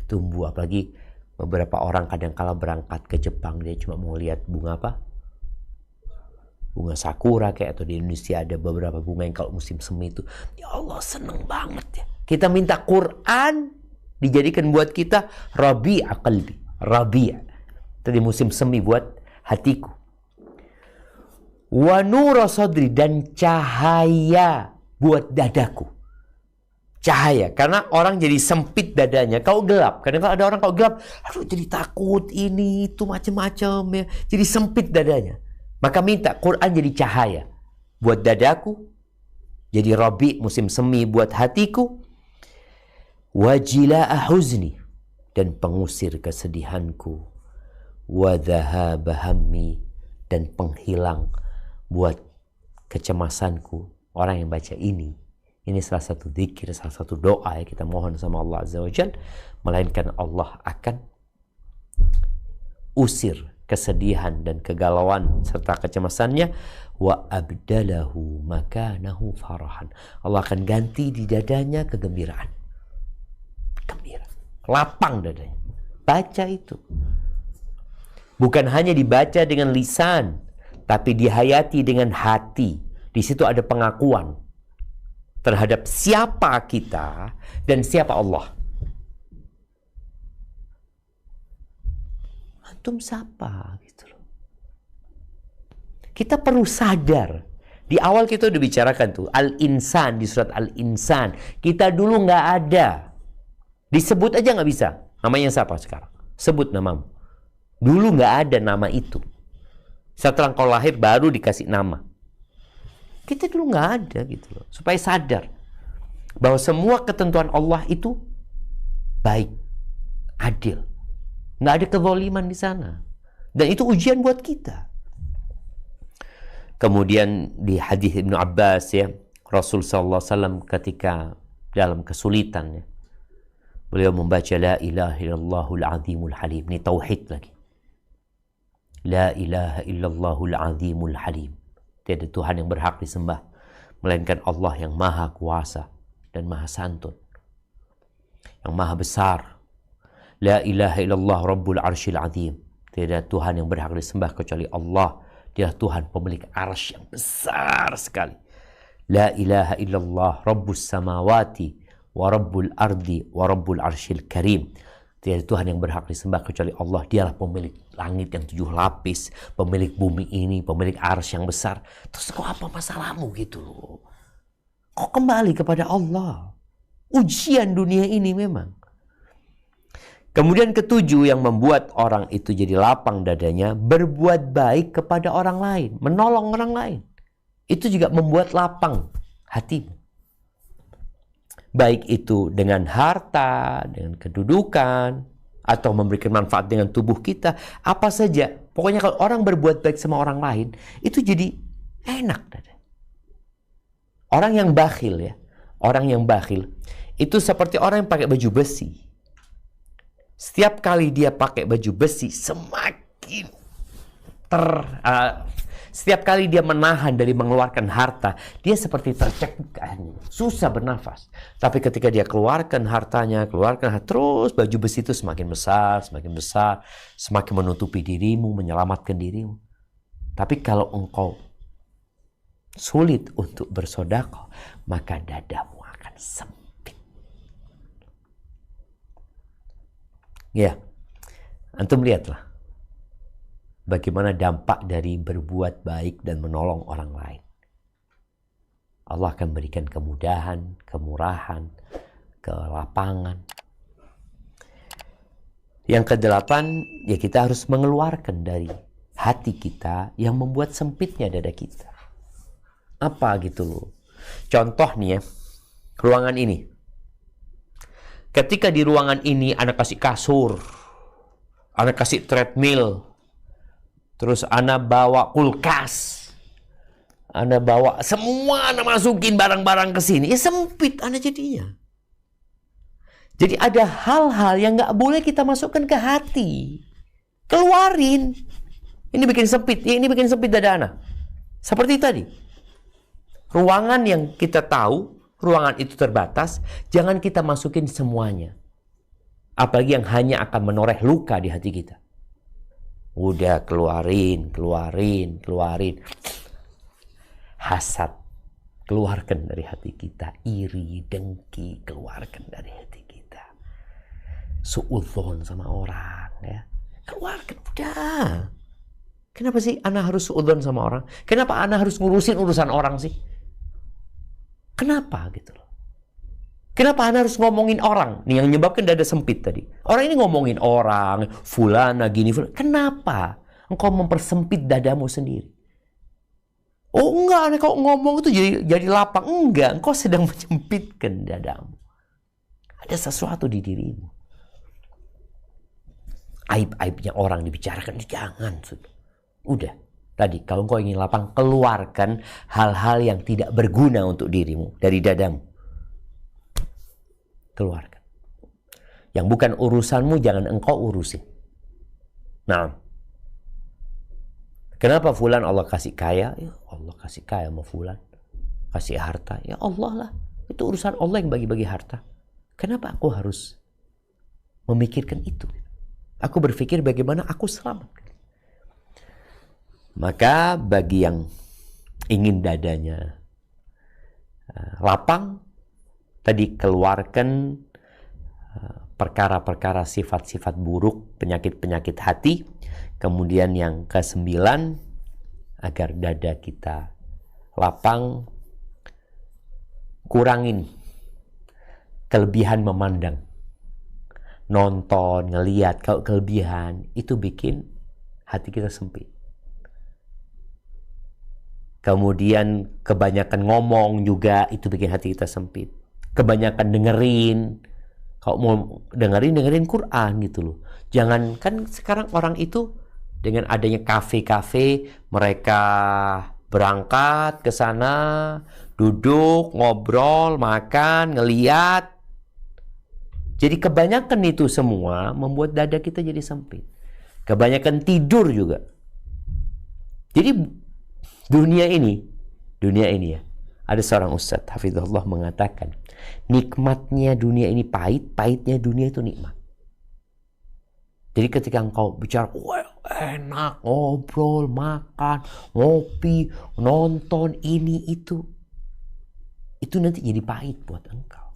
S1: tumbuh. Apalagi beberapa orang kadang kala berangkat ke Jepang, dia cuma mau lihat bunga apa? Bunga sakura kayak, atau di Indonesia ada beberapa bunga yang kalau musim semi itu, ya Allah seneng banget ya. Kita minta Quran dijadikan buat kita rabi'a qalbi. Rabi'a. Tadi musim semi buat hatiku. Wa nura sadri, dan cahaya buat dadaku. Cahaya, karena orang jadi sempit dadanya. Kau gelap, kadang kalau ada orang kau gelap, aduh jadi takut ini itu macam-macam ya. Jadi sempit dadanya. Maka minta Quran jadi cahaya buat dadaku. Jadi rabi, musim semi buat hatiku. Wa jila'a huzni, dan pengusir kesedihanku. Wa dhahaba hammi, dan penghilang buat kecemasanku. Orang yang baca ini salah satu zikir, salah satu doa yang kita mohon sama Allah Azza wa Jalla, melainkan Allah akan usir kesedihan dan kegalauan serta kecemasannya. Wa abdalahu makanahu farahan, Allah akan ganti di dadanya kegembiraan. Gembira, lapang dadanya. Baca itu bukan hanya dibaca dengan lisan, tapi dihayati dengan hati. Di situ ada pengakuan terhadap siapa kita dan siapa Allah. Antum siapa gitu loh. Kita perlu sadar. Di awal kita udah bicarakan tuh Al-Insan, di surat Al-Insan. Kita dulu nggak ada. Disebut aja nggak bisa. Namanya siapa sekarang? Sebut namamu. Dulu nggak ada nama itu. Setelah kau lahir baru dikasih nama. Kita dulu nggak ada gitu loh. Supaya sadar bahwa semua ketentuan Allah itu baik, adil. Nggak ada kezaliman di sana. Dan itu ujian buat kita. Kemudian di hadis Ibnu Abbas ya, Rasul sallallahu alaihi wasallam ketika dalam kesulitan ya, beliau membaca la ilaha illallahul azimul halim. Ini tauhid lagi. La ilaha illallahul azimul halim. Tiada Tuhan yang berhak disembah melainkan Allah yang maha kuasa dan maha santun, yang maha besar. La ilaha illallah rabbul arsyil azim. Tiada Tuhan yang berhak disembah kecuali Allah. Dia Tuhan pemilik arsy yang besar sekali. La ilaha illallah rabbus samawati wa rabbul ardi wa rabbul arsyil karim. Tiada Tuhan yang berhak disembah kecuali Allah. Dialah pemilik langit yang 7 lapis, pemilik bumi ini, pemilik arsy yang besar. Terus kok apa masalahmu gitu loh? Kok kembali kepada Allah? Ujian dunia ini memang. Kemudian ketujuh yang membuat orang itu jadi lapang dadanya, berbuat baik kepada orang lain, menolong orang lain. Itu juga membuat lapang hatimu. Baik itu dengan harta, dengan kedudukan, atau memberikan manfaat dengan tubuh kita, apa saja. Pokoknya kalau orang berbuat baik sama orang lain, itu jadi enak. Orang yang bakhil ya, orang yang bakhil, itu seperti orang yang pakai baju besi. Setiap kali dia pakai baju besi, semakin setiap kali dia menahan dari mengeluarkan harta, dia seperti tercekik, susah bernafas. Tapi ketika dia keluarkan hartanya, terus baju besi itu semakin besar, semakin menutupi dirimu, menyelamatkan dirimu. Tapi kalau engkau sulit untuk bersedekah, maka dadamu akan sempit. Ya, antum lihatlah bagaimana dampak dari berbuat baik dan menolong orang lain. Allah akan berikan kemudahan, kemurahan, kelapangan. Yang kedelapan, ya kita harus mengeluarkan dari hati kita yang membuat sempitnya dada kita. Apa gitu loh. Contoh nih ya, ruangan ini. Ketika di ruangan ini Anda kasih kasur, Anda kasih treadmill, terus Anda bawa kulkas, Anda bawa semua, Anda masukin barang-barang ke sini, ya sempit Anda jadinya. Jadi ada hal-hal yang nggak boleh kita masukkan ke hati. Keluarin. Ini bikin sempit, ya ini bikin sempit dada Anda. Seperti tadi. Ruangan yang kita tahu, ruangan itu terbatas, jangan kita masukin semuanya. Apalagi yang hanya akan menoreh luka di hati kita. Udah keluarin. Hasad, keluarkan dari hati kita. Iri, dengki, keluarkan dari hati kita. Suudzon sama orang, ya. Keluarkan, udah. Kenapa sih Ana harus suudzon sama orang? Kenapa Ana harus ngurusin urusan orang sih? Kenapa gitu loh? Kenapa Anda harus ngomongin orang? Nih yang menyebabkan dada sempit tadi. Orang ini ngomongin orang, fulana gini, fulana. Kenapa engkau mempersempit dadamu sendiri? Oh enggak, Anda kalau ngomong itu jadi lapang. Enggak, engkau sedang menyempitkan dadamu. Ada sesuatu di dirimu. Aib-aibnya orang dibicarakan, jangan. Udah. Tadi, kalau engkau ingin lapang, keluarkan hal-hal yang tidak berguna untuk dirimu dari dadamu. Keluarkan. Yang bukan urusanmu jangan engkau urusin. Nah, kenapa fulan Allah kasih kaya? Ya Allah kasih kaya sama fulan. Kasih harta. Ya Allah lah. Itu urusan Allah yang bagi-bagi harta. Kenapa aku harus memikirkan itu? Aku berpikir bagaimana aku selamat. Maka bagi yang ingin dadanya lapang, tadi keluarkan perkara-perkara sifat-sifat buruk, penyakit-penyakit hati. Kemudian yang ke-9, agar dada kita lapang, kurangin kelebihan memandang. Nonton, ngelihat, kalau kelebihan, itu bikin hati kita sempit. Kemudian kebanyakan ngomong juga, itu bikin hati kita sempit. Kebanyakan dengerin, kalau mau dengerin Quran gitu loh. Jangan, kan sekarang orang itu dengan adanya kafe-kafe, mereka berangkat ke sana, duduk, ngobrol, makan, ngeliat. Jadi kebanyakan itu semua membuat dada kita jadi sempit. Kebanyakan tidur juga. Jadi dunia ini ya. Ada seorang ustadz, hafizahullah, mengatakan, nikmatnya dunia ini pahit, pahitnya dunia itu nikmat. Jadi ketika engkau bicara, wah enak, ngobrol, makan, ngopi, nonton, ini, itu nanti jadi pahit buat engkau.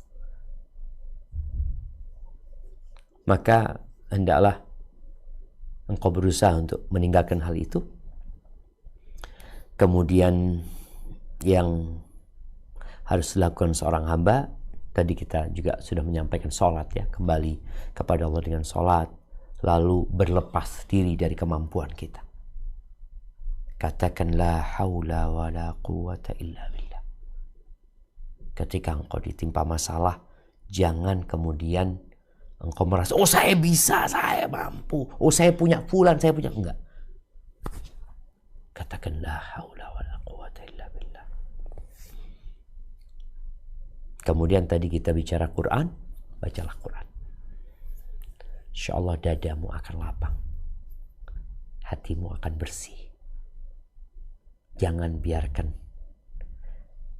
S1: Maka hendaklah engkau berusaha untuk meninggalkan hal itu. Kemudian yang harus dilakukan seorang hamba, tadi kita juga sudah menyampaikan sholat ya, kembali kepada Allah dengan sholat, lalu berlepas diri dari kemampuan kita. Katakan la haula wa la quwata illa billah. Ketika engkau ditimpa masalah, jangan kemudian engkau merasa, oh saya bisa, saya mampu, oh saya punya fulan, saya punya, enggak. Katakan la haula wa la quwata illa billah. Kemudian tadi kita bicara Quran, bacalah Quran. InsyaAllah dadamu akan lapang. Hatimu akan bersih. Jangan biarkan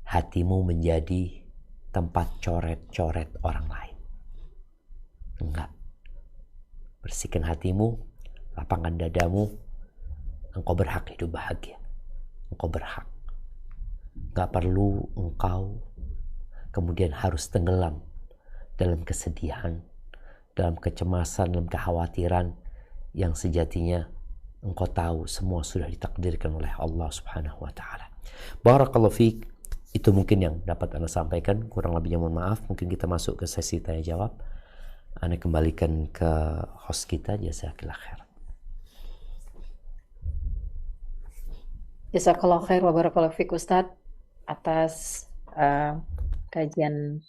S1: hatimu menjadi tempat coret-coret orang lain. Enggak. Bersihkan hatimu, lapangkan dadamu. Engkau berhak hidup bahagia. Engkau berhak. Gak perlu engkau kemudian harus tenggelam dalam kesedihan, dalam kecemasan, dalam kekhawatiran yang sejatinya engkau tahu semua sudah ditakdirkan oleh Allah Subhanahu wa taala. Barakallahu fiik. Itu mungkin yang dapat Anda sampaikan. Kurang lebihnya mohon maaf. Mungkin kita masuk ke sesi tanya jawab. Anda kembalikan ke host kita. Jazakallah khair.
S3: Jazakallah khair wa barakallahu fiik Ustadz atas kajian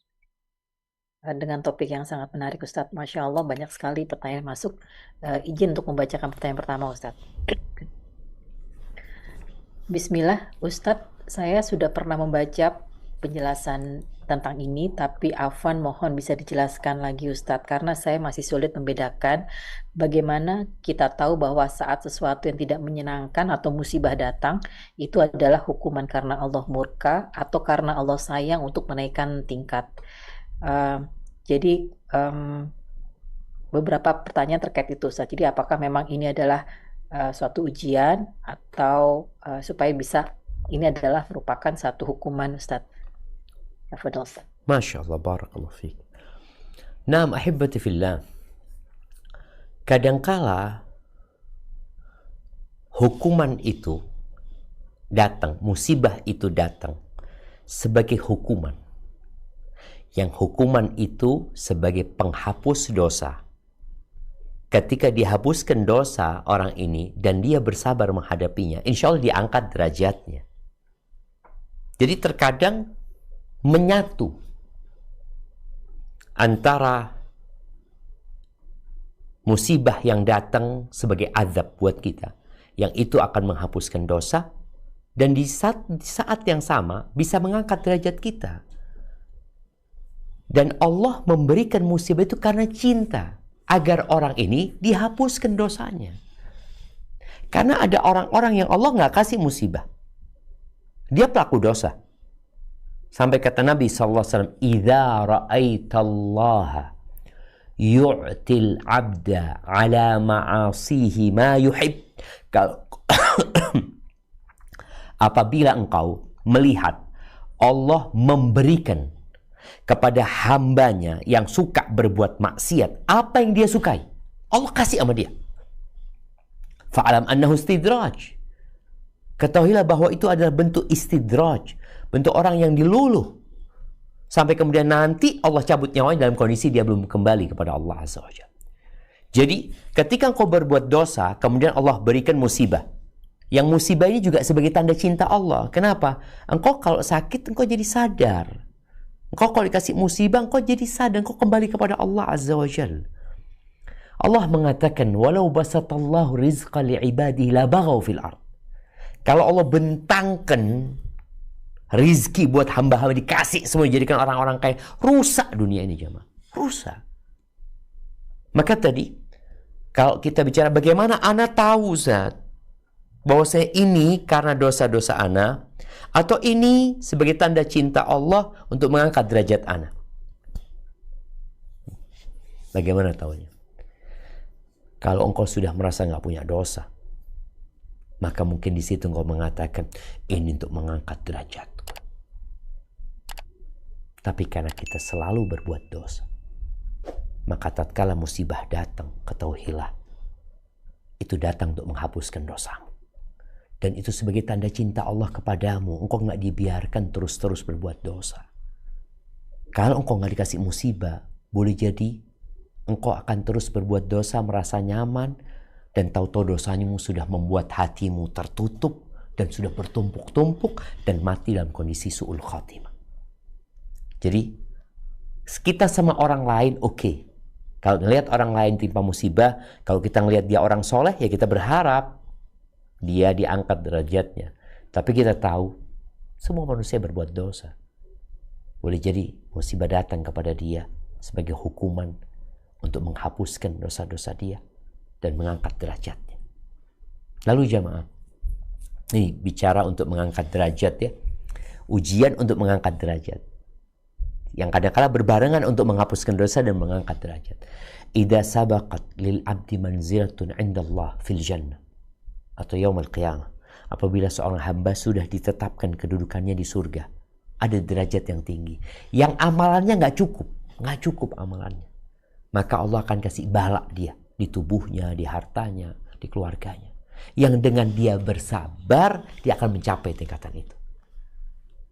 S3: dengan topik yang sangat menarik Ustadz. Masya Allah banyak sekali pertanyaan masuk. Izin untuk membacakan pertanyaan pertama Ustadz. Bismillah Ustadz, saya sudah pernah membaca penjelasan tentang ini, tapi Afwan mohon bisa dijelaskan lagi Ustadz, karena saya masih sulit membedakan bagaimana kita tahu bahwa saat sesuatu yang tidak menyenangkan atau musibah datang, itu adalah hukuman karena Allah murka atau karena Allah sayang untuk menaikkan tingkat. Jadi beberapa pertanyaan terkait itu Ustadz. Jadi apakah memang ini adalah suatu ujian atau supaya bisa ini adalah merupakan satu hukuman Ustadz. Tafadhol Ustadz.
S1: Masya Allah, barakallahu fiik. Naam ahibati fillah. Kadangkala hukuman itu datang, musibah itu datang sebagai hukuman. Yang hukuman itu sebagai penghapus dosa. Ketika dihapuskan dosa orang ini dan dia bersabar menghadapinya, insya Allah diangkat derajatnya. Jadi terkadang menyatu antara musibah yang datang sebagai azab buat kita, yang itu akan menghapuskan dosa, dan di saat yang sama bisa mengangkat derajat kita. Dan Allah memberikan musibah itu karena cinta, agar orang ini dihapuskan dosanya. Karena ada orang-orang yang Allah nggak kasih musibah, dia pelaku dosa. Sampai kata Nabi SAW, "Idza ra'aitallaha yu'til 'abda 'ala ma'asihi ma yuhib." Apabila engkau melihat Allah memberikan kepada hambanya yang suka berbuat maksiat apa yang dia sukai, Allah kasih sama dia. Fa'alam annahu istidraj. Ketahuilah bahwa itu adalah bentuk istidraj, bentuk orang yang diluluh. Sampai kemudian nanti Allah cabut nyawanya dalam kondisi dia belum kembali kepada Allah Azza wa Jalla. Jadi ketika engkau berbuat dosa, kemudian Allah berikan musibah. Yang musibah ini juga sebagai tanda cinta Allah. Kenapa? Engkau kalau sakit, engkau jadi sadar. Engkau kalau dikasih musibah, engkau jadi sadar, engkau kembali kepada Allah Azza wa Jalla. Allah mengatakan, walau basatallahu rizqa li'ibadihi la baghaw fil ard. Kalau Allah bentangkan rizki buat hamba-hamba, dikasih semua, dijadikan orang-orang kaya, rusak dunia ini jemaah. Rusak. Maka tadi, kalau kita bicara bagaimana ana tahu Zat, bahwa saya ini karena dosa-dosa ana, atau ini sebagai tanda cinta Allah untuk mengangkat derajat ana. Bagaimana tahunya? Kalau engkau sudah merasa nggak punya dosa, maka mungkin di situ engkau mengatakan, ini untuk mengangkat derajatku. Tapi karena kita selalu berbuat dosa, maka tatkala musibah datang, ketahuilah, itu datang untuk menghapuskan dosamu. Dan itu sebagai tanda cinta Allah kepadamu. Engkau nggak dibiarkan terus-terus berbuat dosa. Kalau engkau nggak dikasih musibah, boleh jadi engkau akan terus berbuat dosa, merasa nyaman, dan tahu-tahu dosamu sudah membuat hatimu tertutup dan sudah bertumpuk-tumpuk dan mati dalam kondisi su'ul khatimah. Jadi kita sama orang lain oke. Kalau ngelihat orang lain timpa musibah, kalau kita ngelihat dia orang soleh, ya kita berharap dia diangkat derajatnya. Tapi kita tahu semua manusia berbuat dosa. Boleh jadi musibah datang kepada dia sebagai hukuman untuk menghapuskan dosa-dosa dia dan mengangkat derajatnya. Lalu jamaah, ini bicara untuk mengangkat derajat ya. Ujian untuk mengangkat derajat. Yang kadang-kala berbarengan untuk menghapuskan dosa dan mengangkat derajat. Idza sabaqat lil abdi manzilatun 'indallah fil jannah atau yaumul qiyamah, apabila seorang hamba sudah ditetapkan kedudukannya di surga, ada derajat yang tinggi, yang amalannya nggak cukup amalannya, maka Allah akan kasih bala dia di tubuhnya, di hartanya, di keluarganya, yang dengan dia bersabar dia akan mencapai tingkatan itu.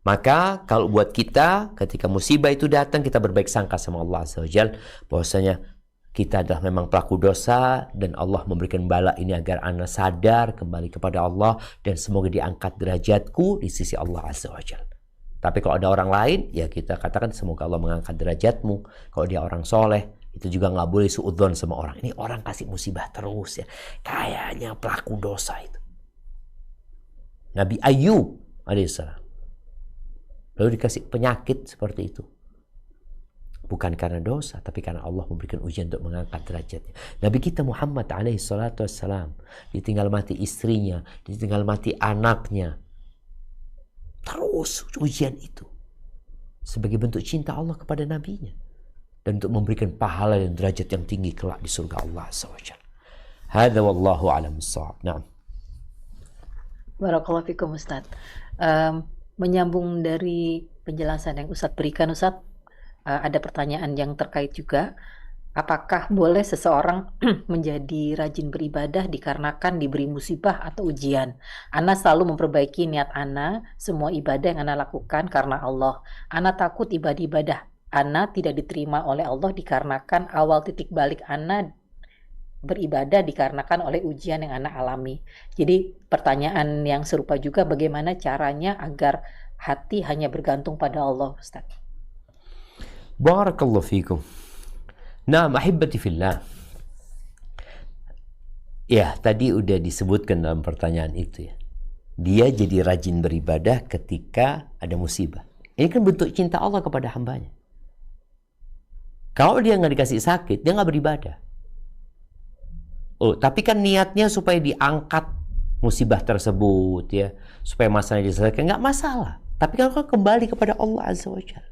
S1: Maka kalau buat kita ketika musibah itu datang, kita berbaik sangka sama Allah Azza wa Jalla bahwasanya kita adalah memang pelaku dosa dan Allah memberikan bala ini agar ana sadar kembali kepada Allah dan semoga diangkat derajatku di sisi Allah Azza wa Jalla. Tapi kalau ada orang lain, ya kita katakan semoga Allah mengangkat derajatmu. Kalau dia orang soleh, itu juga nggak boleh suudzon sama orang. Ini orang kasih musibah terus ya, kayaknya pelaku dosa itu. Nabi Ayub alaihissalam, lalu dikasih penyakit seperti itu. Bukan karena dosa, tapi karena Allah memberikan ujian untuk mengangkat derajatnya. Nabi kita Muhammad alaihi salatu wassalam, ditinggal mati istrinya, ditinggal mati anaknya. Terus ujian itu sebagai bentuk cinta Allah kepada nabinya, dan untuk memberikan pahala dan derajat yang tinggi kelak di surga Allah SWT. Hadza wallahu a'lam bissawab. Naam.
S3: Barakallahu fikum Ustaz. Menyambung dari penjelasan yang Ustaz berikan Ustaz, ada pertanyaan yang terkait juga. Apakah boleh seseorang menjadi rajin beribadah dikarenakan diberi musibah atau ujian? Ana selalu memperbaiki niat Ana, semua ibadah yang Ana lakukan karena Allah. Ana takut ibadah Ana tidak diterima oleh Allah dikarenakan awal titik balik Ana beribadah dikarenakan oleh ujian yang Ana alami. Jadi pertanyaan yang serupa juga, bagaimana caranya agar hati hanya bergantung pada Allah, Ustaz?
S1: Barakallahu fikum. Naam, ahibati fillah. Ya, tadi udah disebutkan dalam pertanyaan itu ya. Dia jadi rajin beribadah ketika ada musibah. Ini kan bentuk cinta Allah kepada hambanya. Kalau dia nggak dikasih sakit, dia nggak beribadah. Oh, tapi kan niatnya supaya diangkat musibah tersebut ya, supaya masalahnya diselesaikan, nggak masalah. Tapi kalau kembali kepada Allah Azza wa Jalla.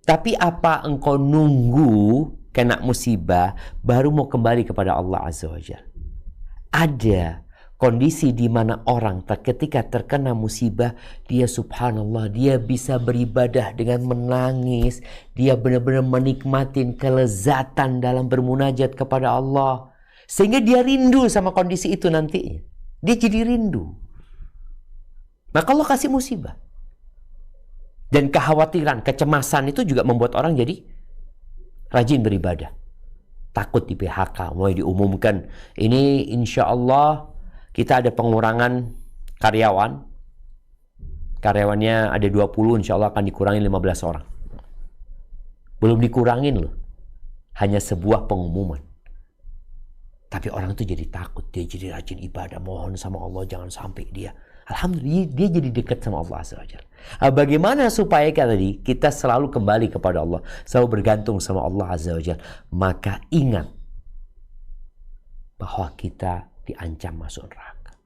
S1: Tapi apa engkau nunggu kena musibah baru mau kembali kepada Allah Azza wa Jalla? Ada kondisi di mana orang ketika terkena musibah, dia subhanallah, dia bisa beribadah dengan menangis. Dia benar-benar menikmatin kelezatan dalam bermunajat kepada Allah. Sehingga dia rindu sama kondisi itu nantinya. Dia jadi rindu. Maka Allah kasih musibah. Dan kekhawatiran, kecemasan itu juga membuat orang jadi rajin beribadah. Takut di PHK, mulai diumumkan. Ini insya Allah kita ada pengurangan karyawan. Karyawannya ada 20, insya Allah akan dikurangi 15 orang. Belum dikurangin loh. Hanya sebuah pengumuman. Tapi orang itu jadi takut. Dia jadi rajin ibadah. Mohon sama Allah jangan sampai dia. Alhamdulillah dia jadi dekat sama Allah Azza wa Jalla. Bagaimana supaya kita selalu kembali kepada Allah, selalu bergantung sama Allah Azza wa Jalla? Maka ingat bahwa kita diancam masuk neraka.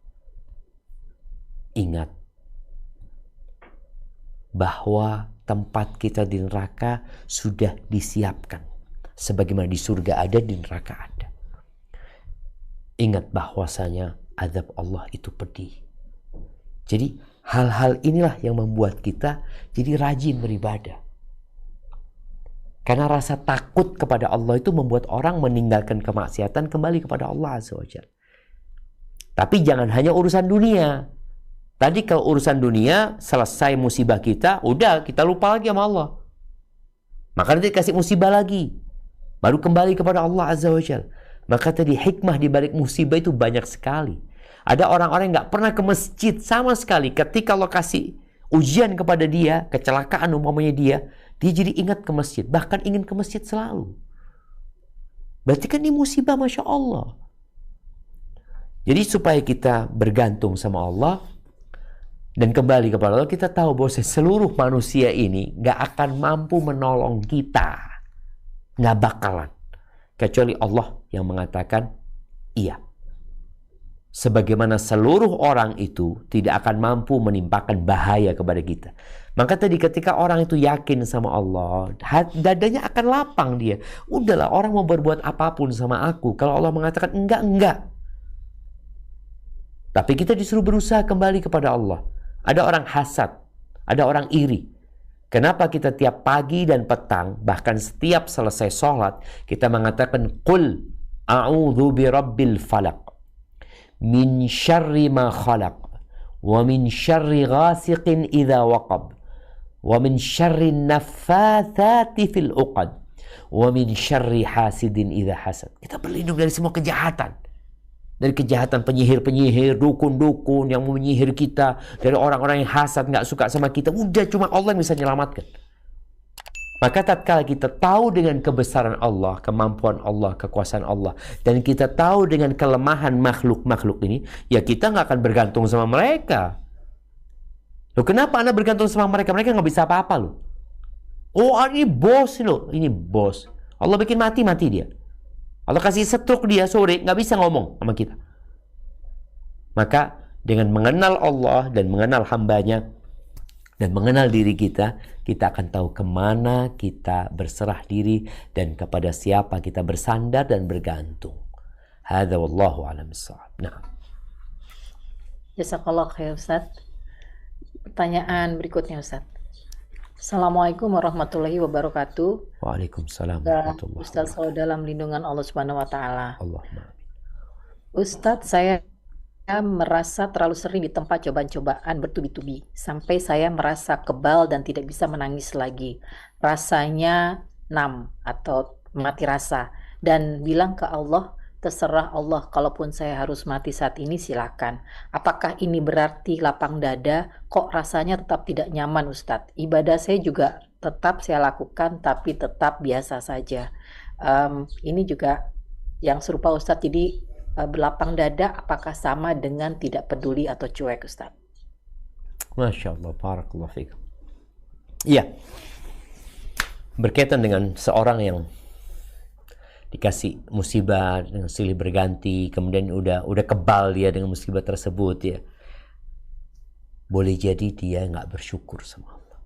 S1: Ingat bahwa tempat kita di neraka sudah disiapkan. Sebagaimana di surga ada, di neraka ada. Ingat bahwasanya azab Allah itu pedih. Jadi hal-hal inilah yang membuat kita jadi rajin beribadah. Karena rasa takut kepada Allah itu membuat orang meninggalkan kemaksiatan kembali kepada Allah Azza wa Jalla. Tapi jangan hanya urusan dunia. Tadi kalau urusan dunia selesai musibah kita, udah kita lupa lagi sama Allah. Maka nanti kasih musibah lagi, baru kembali kepada Allah Azza wa Jalla. Maka tadi hikmah di balik musibah itu banyak sekali. Ada orang-orang yang gak pernah ke masjid sama sekali. Ketika Allah kasih ujian kepada dia, kecelakaan umpamanya dia jadi ingat ke masjid. Bahkan ingin ke masjid selalu. Berarti kan ini musibah Masya Allah. Jadi supaya kita bergantung sama Allah dan kembali kepada Allah, kita tahu bahwa seluruh manusia ini gak akan mampu menolong kita. Gak bakalan. Kecuali Allah yang mengatakan iya. Sebagaimana seluruh orang itu tidak akan mampu menimpakan bahaya kepada kita. Maka tadi ketika orang itu yakin sama Allah, dadanya akan lapang dia. Udahlah, orang mau berbuat apapun sama aku. Kalau Allah mengatakan enggak. Tapi kita disuruh berusaha kembali kepada Allah. Ada orang hasad, ada orang iri. Kenapa kita tiap pagi dan petang, bahkan setiap selesai sholat, kita mengatakan, Qul a'udhu birabbil falaq. Min syarri ma khalaq wa min syarri ghasiqin idza waqab wa min syarri naffatsati fil uqad wa min syarri hasidin idza hasad. Kita berlindung dari semua kejahatan. Dari kejahatan penyihir-penyihir, dukun-dukun yang mau menyihir kita, dari orang-orang yang hasad, nggak suka sama kita. Udah, cuma Allah yang bisa menyelamatkan. Maka tatkala kita tahu dengan kebesaran Allah, kemampuan Allah, kekuasaan Allah, dan kita tahu dengan kelemahan makhluk-makhluk ini, ya kita nggak akan bergantung sama mereka. Loh, kenapa Anda bergantung sama mereka? Mereka nggak bisa apa-apa loh. Oh, ini bos loh. Ini bos. Allah bikin mati dia. Allah kasih stroke dia sore, nggak bisa ngomong sama kita. Maka dengan mengenal Allah dan mengenal hambanya dan mengenal diri kita, kita akan tahu kemana kita berserah diri dan kepada siapa kita bersandar dan bergantung. Hadza wallahu a'lam bissawab. Nah,
S3: Jazakallah khair Ustaz. Pertanyaan berikutnya Ustaz. Assalamualaikum warahmatullahi wabarakatuh.
S1: waalaikumsalam
S3: Dan
S1: warahmatullahi
S3: Ustaz
S1: wabarakatuh.
S3: selalu dalam lindungan Allah Subhanahu wa taala.
S1: Allahumma amin.
S3: Ustadz, saya merasa terlalu sering di tempat cobaan-cobaan bertubi-tubi, sampai saya merasa kebal dan tidak bisa menangis lagi. Rasanya nam atau mati rasa. Dan bilang ke Allah, terserah Allah, kalaupun saya harus mati saat ini silakan. Apakah ini berarti lapang dada? Kok rasanya tetap tidak nyaman Ustadz? Ibadah saya juga tetap saya lakukan, tapi tetap biasa saja. Ini juga yang serupa Ustadz, jadi berlapang dada apakah sama dengan tidak peduli atau cuek Ustaz?
S1: Masya Allah, barakallahu fikum. Iya, berkaitan dengan seorang yang dikasih musibah dengan silih berganti, kemudian udah kebal dia dengan musibah tersebut ya. Boleh jadi dia nggak bersyukur sama Allah.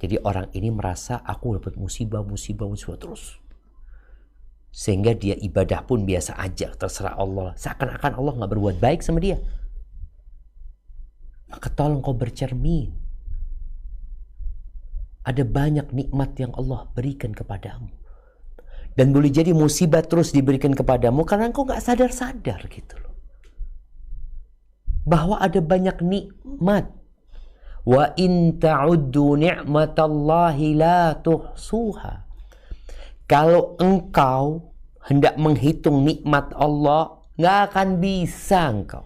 S1: Jadi orang ini merasa aku dapat musibah terus. Sehingga dia ibadah pun biasa aja, terserah Allah. Seakan-akan Allah nggak berbuat baik sama dia. Maka tolong kau bercermin. Ada banyak nikmat yang Allah berikan kepadamu. Dan boleh jadi musibah terus diberikan kepadamu karena engkau nggak sadar-sadar gitu loh. Bahwa ada banyak nikmat. Wa in ta'uddu ni'matallahi la tuhsuha. Kalau engkau hendak menghitung nikmat Allah, nggak akan bisa engkau.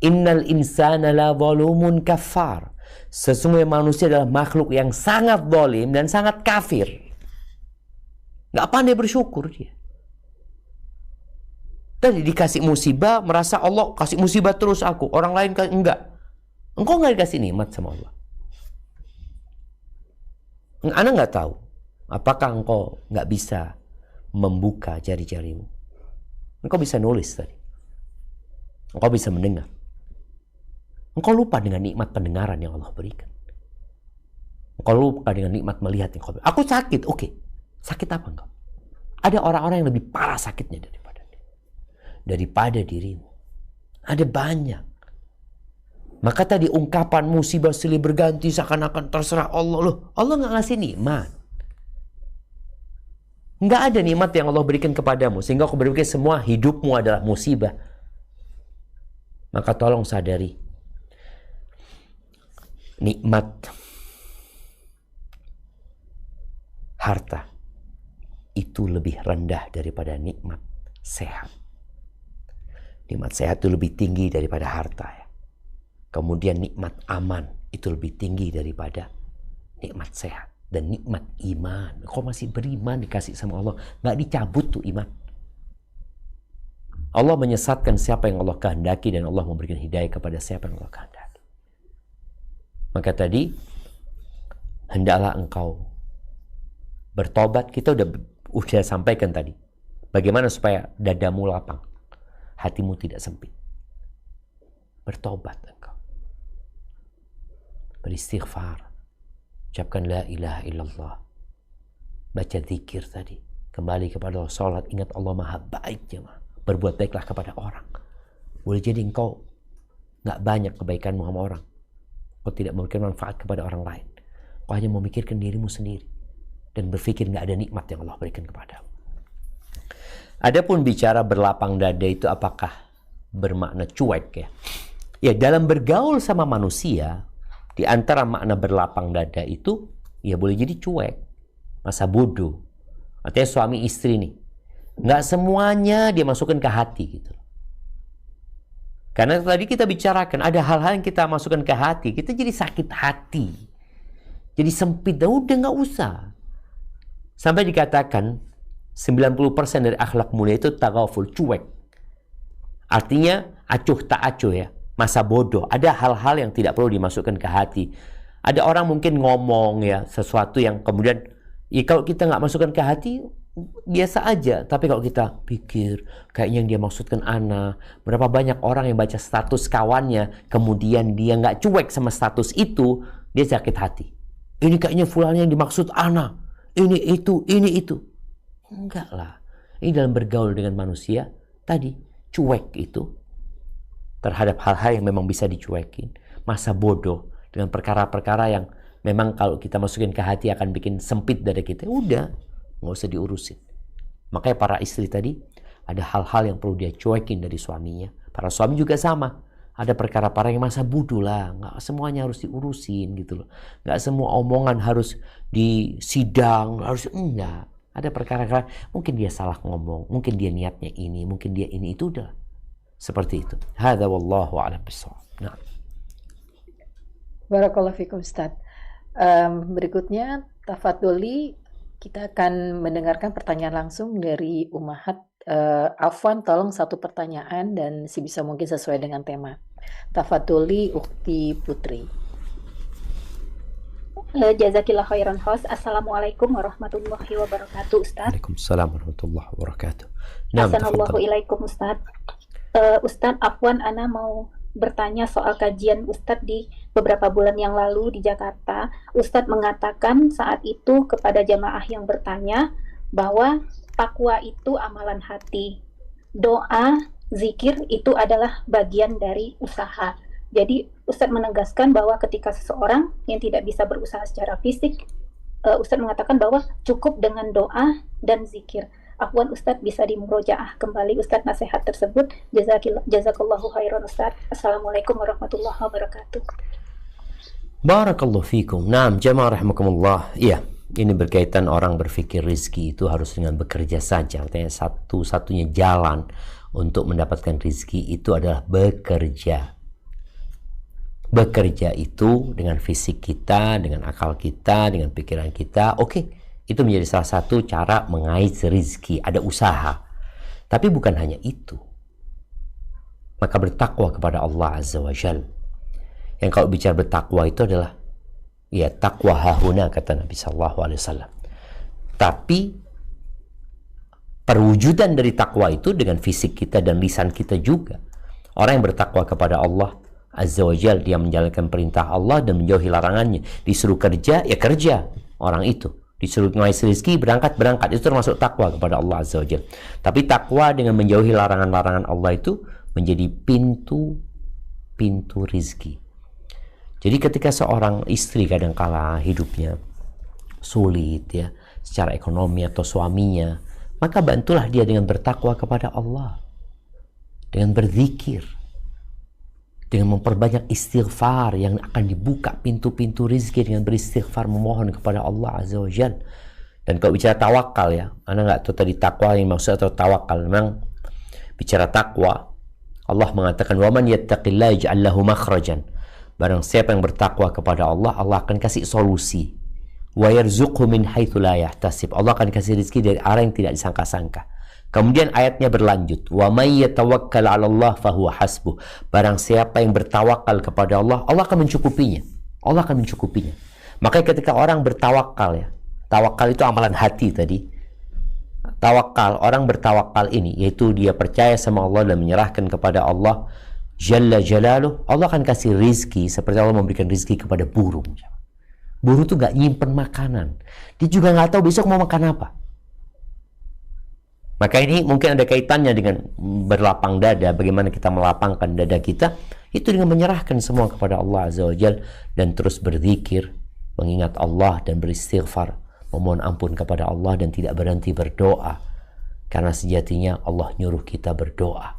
S1: Innal insana la zalumun kafar. Sesungguhnya manusia adalah makhluk yang sangat zalim dan sangat kafir. Nggak pandai bersyukur dia. Tadi dikasih musibah, merasa Allah kasih musibah terus aku. Orang lain enggak. Engkau nggak dikasih nikmat sama Allah. Anda nggak tahu. Apakah engkau nggak bisa membuka jari-jarimu? Engkau bisa nulis tadi. Engkau bisa mendengar. Engkau lupa dengan nikmat pendengaran yang Allah berikan. Engkau lupa dengan nikmat melihat yang Allah berikan. Aku sakit, oke. Sakit apa engkau? Ada orang-orang yang lebih parah sakitnya daripada dirimu. Ada banyak. Maka tadi ungkapan musibah silih berganti seakan-akan terserah Allah. Loh, Allah nggak ngasih nikmat. Nggak ada nikmat yang Allah berikan kepadamu sehingga kau berpikir semua hidupmu adalah musibah. Maka tolong sadari nikmat harta itu lebih rendah daripada nikmat sehat. Nikmat sehat itu lebih tinggi daripada harta ya. Kemudian nikmat aman itu lebih tinggi daripada nikmat sehat. Dan nikmat iman. Kau masih beriman dikasih sama Allah. Nggak dicabut tuh iman. Allah menyesatkan siapa yang Allah kehendaki. Dan Allah memberikan hidayah kepada siapa yang Allah kehendaki. Maka tadi hendaklah engkau bertobat. Kita udah sampaikan tadi. Bagaimana supaya dadamu lapang. Hatimu tidak sempit. Bertobat engkau. Beristighfar. Ucapkan la ilaha illallah. Baca zikir tadi. Kembali kepada Allah. Salat. Ingat Allah maha baik. Jemaah. Berbuat baiklah kepada orang. Boleh jadi engkau gak banyak kebaikanmu sama orang. Kau tidak memberikan manfaat kepada orang lain. Kau hanya memikirkan dirimu sendiri. Dan berpikir gak ada nikmat yang Allah berikan kepadamu. Adapun bicara berlapang dada itu apakah bermakna cuek ya? Ya dalam bergaul sama manusia. Di antara makna berlapang dada itu, ya boleh jadi cuek, masa bodoh. Artinya suami istri nih, nggak semuanya dia masukkan ke hati gitu. Karena tadi kita bicarakan, ada hal-hal yang kita masukkan ke hati, kita jadi sakit hati. Jadi sempit, udah nggak usah. Sampai dikatakan, 90% dari akhlak mulia itu taghaful, cuek. Artinya, acuh tak acuh ya. masa bodoh. Ada hal-hal yang tidak perlu dimasukkan ke hati. Ada orang mungkin ngomong ya sesuatu yang kemudian ya kalau kita nggak masukkan ke hati biasa aja. Tapi kalau kita pikir kayaknya yang dia maksudkan ana. Berapa banyak orang yang baca status kawannya kemudian dia nggak cuek sama status itu, dia sakit hati. Ini kayaknya fulan yang dimaksud ana. Ini itu. Enggak lah. Ini dalam bergaul dengan manusia tadi cuek itu terhadap hal-hal yang memang bisa dicuekin. Masa bodoh dengan perkara-perkara yang memang kalau kita masukin ke hati akan bikin sempit dada kita. Udah, nggak usah diurusin. Makanya para istri tadi ada hal-hal yang perlu dia cuekin dari suaminya. Para suami juga sama. Ada perkara-perkara yang masa bodoh lah. Nggak semuanya harus diurusin gitu loh. Nggak semua omongan harus disidang. Enggak. Ada perkara-perkara mungkin dia salah ngomong. Mungkin dia niatnya ini. Mungkin dia ini. Itu udah. Seperti itu. Hadza wallahu a'lam bishawab. Nah.
S3: Barakallahu fikum Ustaz. Berikutnya tafadholi kita akan mendengarkan pertanyaan langsung dari Ummahat. Afwan, tolong satu pertanyaan dan sebisa mungkin sesuai dengan tema. Tafadholi Ukti Putri.
S4: Jazakillah khairan host. Assalamualaikum warahmatullahi wabarakatuh Ustaz.
S1: Waalaikumsalam warahmatullahi wabarakatuh.
S4: Assalamualaikum ilaikum Ustaz. Ustaz, Afwan, Ana mau bertanya soal kajian Ustadz di beberapa bulan yang lalu di Jakarta. Ustadz mengatakan saat itu kepada jamaah yang bertanya bahwa takwa itu amalan hati, doa, zikir itu adalah bagian dari usaha. Jadi Ustadz menegaskan bahwa ketika seseorang yang tidak bisa berusaha secara fisik, Ustadz mengatakan bahwa cukup dengan doa dan zikir. Afwan Ustadz, bisa dimurojaah kembali Ustadz nasihat tersebut. Jazakallahu khairan Ustadz. Assalamualaikum warahmatullahi wabarakatuh.
S1: Barakallahu fikum. Naam, jamaah rahimakumullah. Iya, ini berkaitan orang berpikir rizki itu harus dengan bekerja saja. Artinya satu-satunya jalan untuk mendapatkan rizki itu adalah bekerja. Bekerja itu dengan fisik kita, dengan akal kita, dengan pikiran kita. Oke. Itu menjadi salah satu cara mengais rezeki. Ada usaha. Tapi bukan hanya itu. Maka bertakwa kepada Allah Azza wa Jal. Yang kalau bicara bertakwa itu adalah ya takwa hahuna kata Nabi SAW. Tapi perwujudan dari takwa itu dengan fisik kita dan lisan kita juga. Orang yang bertakwa kepada Allah Azza wa Jal, dia menjalankan perintah Allah dan menjauhi larangannya. Disuruh kerja, ya kerja orang itu. Disuruh ngais rezeki, berangkat. Itu termasuk takwa kepada Allah Azza wa Jalla. Tapi takwa dengan menjauhi larangan-larangan Allah itu menjadi pintu rezeki. Jadi ketika seorang istri kadangkala hidupnya sulit ya, secara ekonomi atau suaminya, maka bantulah dia dengan bertakwa kepada Allah. Dengan berzikir. Dengan memperbanyak istighfar yang akan dibuka pintu-pintu rezeki dengan beristighfar memohon kepada Allah Azza wa Jal. Dan kalau bicara tawakal ya, Anda nggak tahu tadi takwa yang maksud atau tawakal. Memang bicara takwa, Allah mengatakan waman yattaqillaha yaj'al lahu makhrajan. Barang siapa yang bertakwa kepada Allah, Allah akan kasih solusi. Wa yarzuqhu min haitsu la yahtasib. Allah akan kasih rezeki dari arah yang tidak disangka-sangka. Kemudian ayatnya berlanjut, wa may yatawakkal 'ala Allah fahuwa hasbuh. Barang siapa yang bertawakal kepada Allah, Allah akan mencukupinya. Allah akan mencukupinya. Makanya ketika orang bertawakal ya, tawakal itu amalan hati tadi. Tawakal, orang bertawakal ini yaitu dia percaya sama Allah dan menyerahkan kepada Allah Jalla Jalaluh, Allah akan kasih rizki seperti Allah memberikan rizki kepada burung. Burung itu gak nyimpen makanan. Dia juga gak tahu besok mau makan apa. Maka ini mungkin ada kaitannya dengan berlapang dada. Bagaimana kita melapangkan dada kita. Itu dengan menyerahkan semua kepada Allah Azza wa Jal. Dan terus berzikir. Mengingat Allah dan beristighfar. Memohon ampun kepada Allah dan tidak berhenti berdoa. Karena sejatinya Allah nyuruh kita berdoa.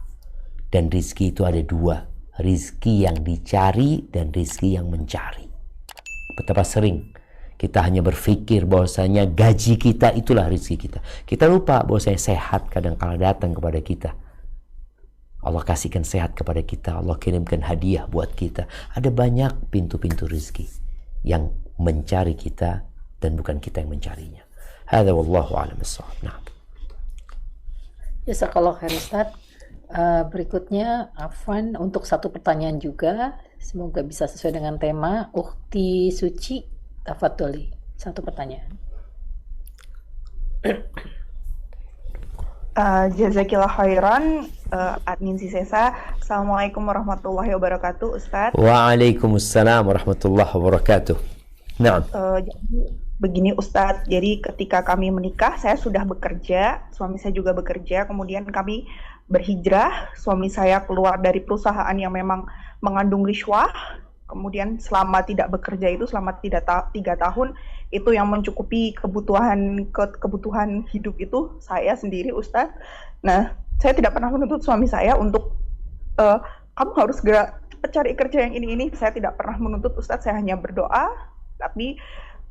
S1: Dan rizki itu ada dua. Rizki yang dicari dan rizki yang mencari. Betapa sering kita hanya berpikir bahwasanya gaji kita itulah rezeki kita. Kita lupa bahwasanya sehat kadang-kala datang kepada kita. Allah kasihkan sehat kepada kita. Allah kirimkan hadiah buat kita. Ada banyak pintu-pintu rezeki yang mencari kita dan bukan kita yang mencarinya. Hadza wallahu a'lam bissawab. Nah.
S3: Jazakallahu khair Ustaz. Berikutnya, Afwan, untuk satu pertanyaan juga, semoga bisa sesuai dengan tema. Ukti Suci, tafadholi, satu pertanyaan.
S5: Jazakillah khairan, admin Sisesa. Assalamualaikum warahmatullahi wabarakatuh, Ustadz.
S1: Waalaikumsalam warahmatullahi wabarakatuh. Naam.
S5: Jadi begini Ustadz, jadi ketika kami menikah, saya sudah bekerja, suami saya juga bekerja, kemudian kami berhijrah, suami saya keluar dari perusahaan yang memang mengandung riswah, kemudian selama tidak bekerja itu, selama 3 tahun, itu yang mencukupi kebutuhan hidup itu saya sendiri Ustadz. Nah, saya tidak pernah menuntut suami saya untuk kamu harus segera cepat cari kerja yang ini. Saya tidak pernah menuntut Ustadz, saya hanya berdoa. Tapi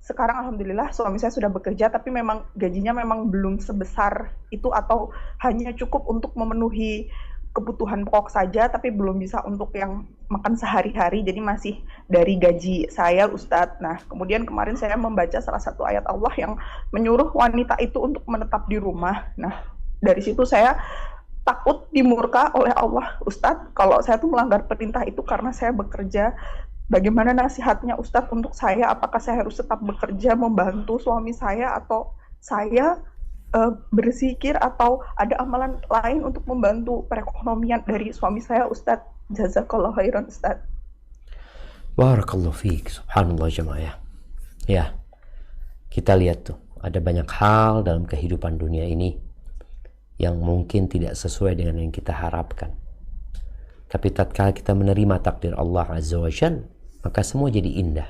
S5: sekarang alhamdulillah suami saya sudah bekerja, tapi memang gajinya memang belum sebesar itu atau hanya cukup untuk memenuhi kebutuhan pokok saja, tapi belum bisa untuk yang makan sehari-hari, jadi masih dari gaji saya Ustadz. Nah, kemudian kemarin saya membaca salah satu ayat Allah yang menyuruh wanita itu untuk menetap di rumah. Nah, dari situ saya takut dimurka oleh Allah Ustadz kalau saya tuh melanggar perintah itu karena saya bekerja. Bagaimana nasihatnya Ustadz untuk saya? Apakah saya harus tetap bekerja membantu suami saya atau saya berzikir atau ada amalan lain untuk membantu perekonomian dari suami saya Ustadz? Jazakallah khairan Ustadz.
S1: Barakallahu fiik. Subhanallah jemaah. Ya, kita lihat tuh, ada banyak hal dalam kehidupan dunia ini yang mungkin tidak sesuai dengan yang kita harapkan. Tapi tatkala kita menerima takdir Allah Azza wa Jalla, maka semua jadi indah.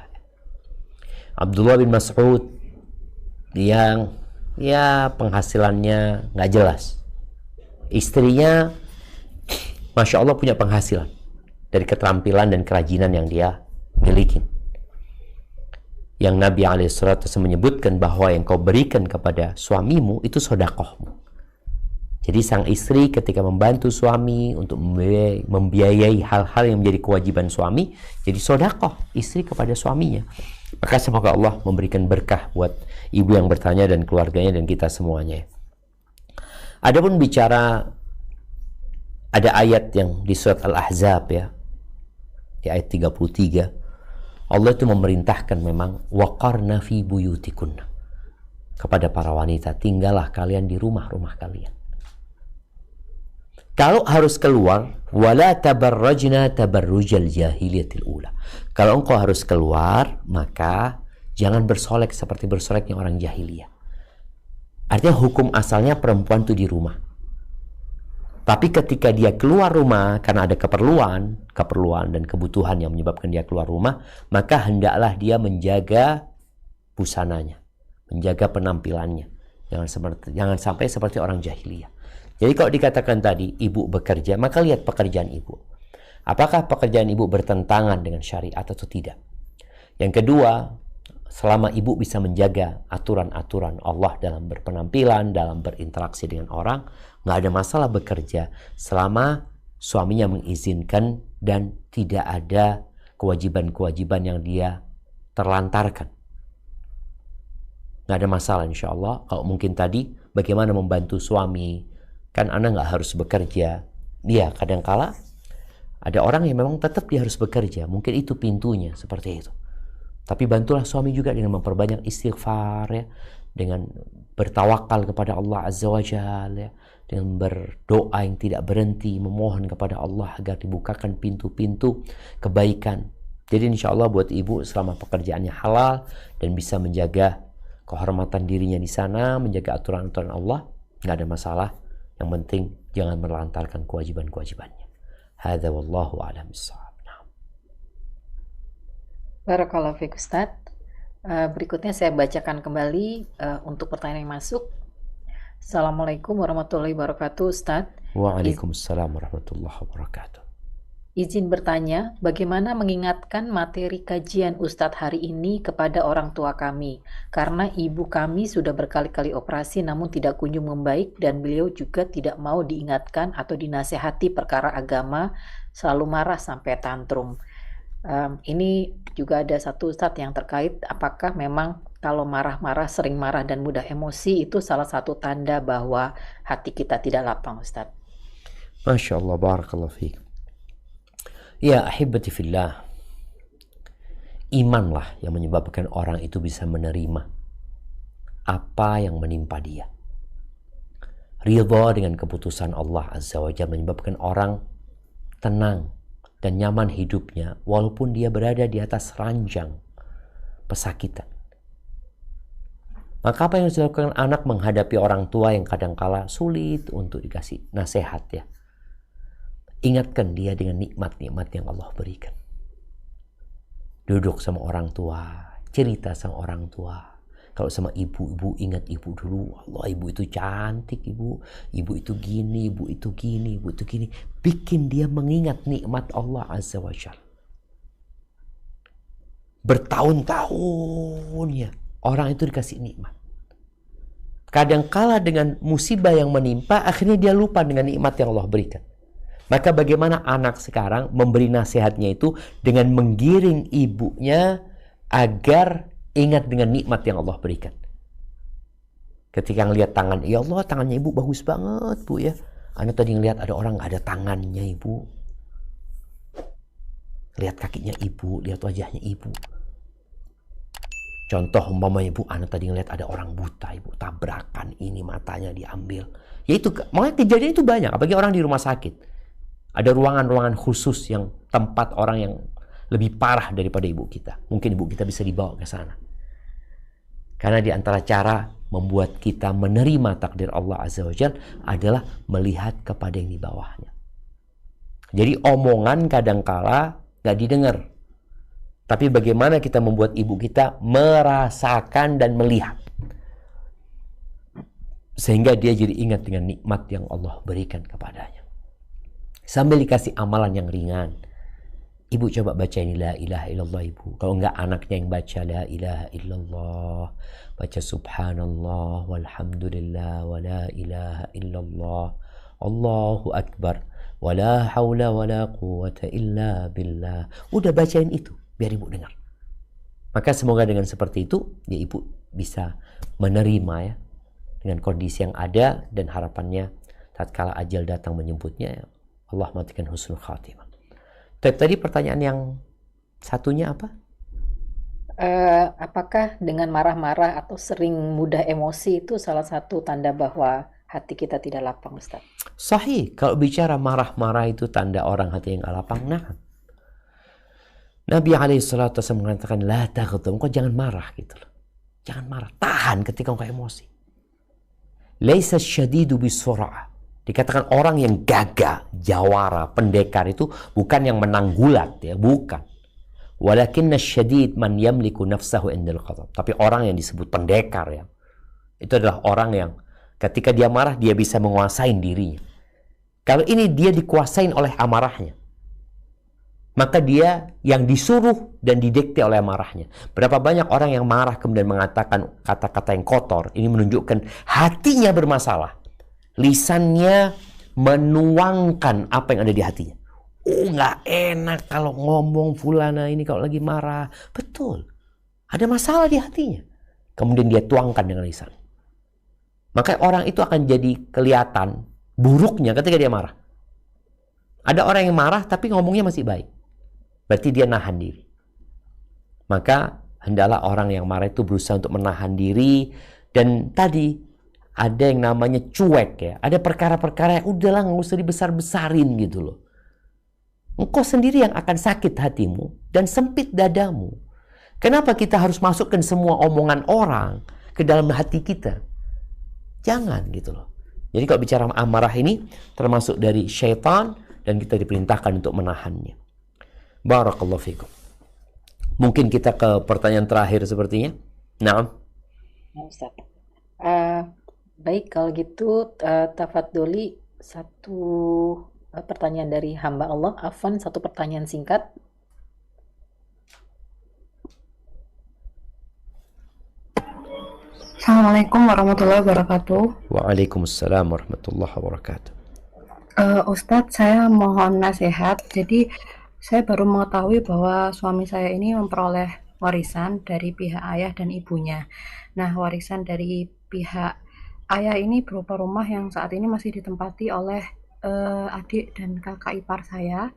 S1: Abdullah bin Mas'ud yang penghasilannya nggak jelas. Istrinya Masya Allah punya penghasilan dari keterampilan dan kerajinan yang dia miliki. Yang Nabi SAW menyebutkan bahwa yang kau berikan kepada suamimu itu sedekahmu. Jadi sang istri ketika membantu suami untuk membiayai hal-hal yang menjadi kewajiban suami, jadi sedekah istri kepada suaminya. Maka semoga Allah memberikan berkah buat ibu yang bertanya dan keluarganya dan kita semuanya. Adapun bicara, ada ayat yang di surat Al-Ahzab ya, di ayat 33, Allah itu memerintahkan memang waqarna fi buyutikunna, kepada para wanita, tinggallah kalian di rumah-rumah kalian. Kalau harus keluar, wala tabarrajna tabarrujal jahiliyatil ula. Kalau engkau harus keluar, maka jangan bersolek seperti bersoleknya orang jahiliyah. Artinya hukum asalnya perempuan itu di rumah. Tapi ketika dia keluar rumah karena ada keperluan dan kebutuhan yang menyebabkan dia keluar rumah, maka hendaklah dia menjaga busananya, menjaga penampilannya. Jangan sampai seperti orang jahiliyah. Jadi kalau dikatakan tadi ibu bekerja, maka lihat pekerjaan ibu. Apakah pekerjaan ibu bertentangan dengan syariat atau tidak? Yang kedua, selama ibu bisa menjaga aturan-aturan Allah dalam berpenampilan, dalam berinteraksi dengan orang, nggak ada masalah bekerja selama suaminya mengizinkan dan tidak ada kewajiban-kewajiban yang dia terlantarkan. Nggak ada masalah insya Allah. Kalau mungkin tadi bagaimana membantu suami, kan Anda nggak harus bekerja. Iya, kadangkala ada orang yang memang tetap dia harus bekerja. Mungkin itu pintunya seperti itu. Tapi bantulah suami juga dengan memperbanyak istighfar ya, dengan bertawakal kepada Allah Azza wa Jalla ya, dengan berdoa yang tidak berhenti, memohon kepada Allah agar dibukakan pintu-pintu kebaikan. Jadi insya Allah buat ibu selama pekerjaannya halal dan bisa menjaga kehormatan dirinya di sana, menjaga aturan-aturan Allah, nggak ada masalah. Yang penting jangan melantarkan kewajiban-kewajibannya. Hadza wallahu a'lam bissawab.
S3: Barakallahu fiik Ustaz. Berikutnya saya bacakan kembali untuk pertanyaan yang masuk. Assalamualaikum warahmatullahi wabarakatuh Ustaz.
S1: Waalaikumsalam warahmatullahi wabarakatuh.
S3: Izin bertanya, bagaimana mengingatkan materi kajian Ustadz hari ini kepada orang tua kami? Karena ibu kami sudah berkali-kali operasi namun tidak kunjung membaik dan beliau juga tidak mau diingatkan atau dinasehati perkara agama, selalu marah sampai tantrum. Ini juga ada satu Ustadz yang terkait apakah memang kalau marah-marah, sering marah dan mudah emosi itu salah satu tanda bahwa hati kita tidak lapang Ustadz.
S1: Masya Allah, barakallahu fiik. Ya ahibati fillah, imanlah yang menyebabkan orang itu bisa menerima apa yang menimpa dia. Ridha dengan keputusan Allah Azza wa Jalla menyebabkan orang tenang dan nyaman hidupnya walaupun dia berada di atas ranjang pesakitan. Maka apa yang harus dilakukan anak menghadapi orang tua yang kadangkala sulit untuk dikasih nasihat ya? Ingatkan dia dengan nikmat-nikmat yang Allah berikan. Duduk sama orang tua, cerita sama orang tua. Kalau sama ibu ingat ibu dulu. Allah, ibu itu cantik, ibu itu gini, ibu itu gini, ibu itu gini. Bikin dia mengingat nikmat Allah Azza wa Jalla. Bertahun-tahun ya orang itu dikasih nikmat. Kadangkala dengan musibah yang menimpa, akhirnya dia lupa dengan nikmat yang Allah berikan. Maka bagaimana anak sekarang memberi nasihatnya itu dengan menggiring ibunya agar ingat dengan nikmat yang Allah berikan. Ketika ngelihat tangan, ya Allah tangannya ibu bagus banget bu ya. Anak tadi ngelihat ada orang nggak ada tangannya ibu. Lihat kakinya ibu, lihat wajahnya ibu. Contoh umpamanya ibu, anak tadi ngelihat ada orang buta ibu, tabrakan ini matanya diambil. Ya itu, makanya kejadian itu banyak, apalagi orang di rumah sakit. Ada ruangan-ruangan khusus yang tempat orang yang lebih parah daripada ibu kita. Mungkin ibu kita bisa dibawa ke sana. Karena di antara cara membuat kita menerima takdir Allah Azza wa Jalla adalah melihat kepada yang di bawahnya. Jadi omongan kadangkala gak didengar. Tapi bagaimana kita membuat ibu kita merasakan dan melihat. Sehingga dia jadi ingat dengan nikmat yang Allah berikan kepadanya. Sambil dikasih amalan yang ringan. Ibu coba baca ini la ilaha illallah ibu. Kalau enggak anaknya yang baca la ilaha illallah. Baca subhanallah walhamdulillah wa la ilaha illallah. Allahu akbar. Wa la hawla wa la quwwata illa billah. Udah bacain itu biar ibu dengar. Maka semoga dengan seperti itu ya ibu bisa menerima ya dengan kondisi yang ada dan harapannya tatkala ajal datang menjemputnya ya, Allah matikan husnul khatimah. Tadi pertanyaan yang satunya apa?
S3: Apakah dengan marah-marah atau sering mudah emosi itu salah satu tanda bahwa hati kita tidak lapang, Ustaz?
S1: Sahih, kalau bicara marah-marah itu tanda orang hati yang lapang. Nah, Nabi alaihissalatu wasallam mengatakan la taghdab, engkau jangan marah gitu loh. Jangan marah, tahan ketika engkau emosi. Laisa syadidu bisur'ah. Dikatakan orang yang gagah, jawara, pendekar itu bukan yang menang gulat ya, bukan. Walakinna syadid man yamliku nafsahu indal ghadab. Tapi orang yang disebut pendekar ya, itu adalah orang yang ketika dia marah dia bisa menguasai dirinya. Kalau ini dia dikuasain oleh amarahnya, maka dia yang disuruh dan didikte oleh amarahnya. Berapa banyak orang yang marah kemudian mengatakan kata-kata yang kotor, ini menunjukkan hatinya bermasalah. Lisannya menuangkan apa yang ada di hatinya. Oh, nggak enak kalau ngomong fulana ini kalau lagi marah. Betul, ada masalah di hatinya. Kemudian dia tuangkan dengan lisan. Maka orang itu akan jadi kelihatan buruknya ketika dia marah. Ada orang yang marah tapi ngomongnya masih baik. Berarti dia nahan diri. Maka hendaklah orang yang marah itu berusaha untuk menahan diri. Dan tadi ada yang namanya cuek ya. Ada perkara-perkara yang udahlah nggak usah dibesar-besarin gitu loh. Engkau sendiri yang akan sakit hatimu dan sempit dadamu. Kenapa kita harus masukkan semua omongan orang ke dalam hati kita? Jangan gitu loh. Jadi kalau bicara amarah ini termasuk dari syaitan dan kita diperintahkan untuk menahannya. Barakallahu fikum. Mungkin kita ke pertanyaan terakhir sepertinya. Naam.
S3: Ustaz. Baik kalau gitu tafadholi satu pertanyaan dari hamba Allah. Afwan, satu pertanyaan singkat.
S6: Assalamualaikum warahmatullahi wabarakatuh.
S1: Waalaikumsalam warahmatullahi wabarakatuh.
S6: Ustadz, saya mohon nasihat. Jadi saya baru mengetahui bahwa suami saya ini memperoleh warisan dari pihak ayah dan ibunya. Nah, warisan dari pihak ayah ini berupa rumah yang saat ini masih ditempati oleh adik dan kakak ipar saya,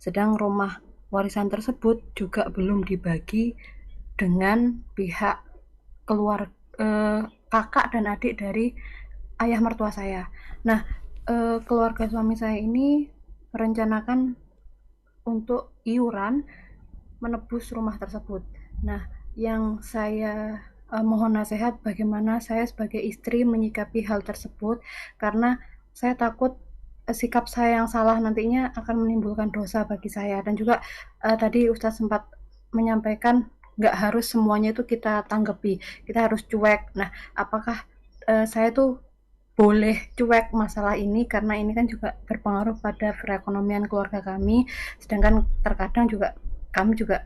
S6: sedang rumah warisan tersebut juga belum dibagi dengan pihak kakak dan adik dari ayah mertua saya. Nah, keluarga suami saya ini merencanakan untuk iuran menebus rumah tersebut. Nah, yang saya mohon nasihat bagaimana saya sebagai istri menyikapi hal tersebut, karena saya takut sikap saya yang salah nantinya akan menimbulkan dosa bagi saya. Dan juga tadi Ustadz sempat menyampaikan nggak harus semuanya itu kita tanggapi, kita harus cuek. Nah, apakah saya tuh boleh cuek masalah ini, karena ini kan juga berpengaruh pada perekonomian keluarga kami, sedangkan terkadang juga kami juga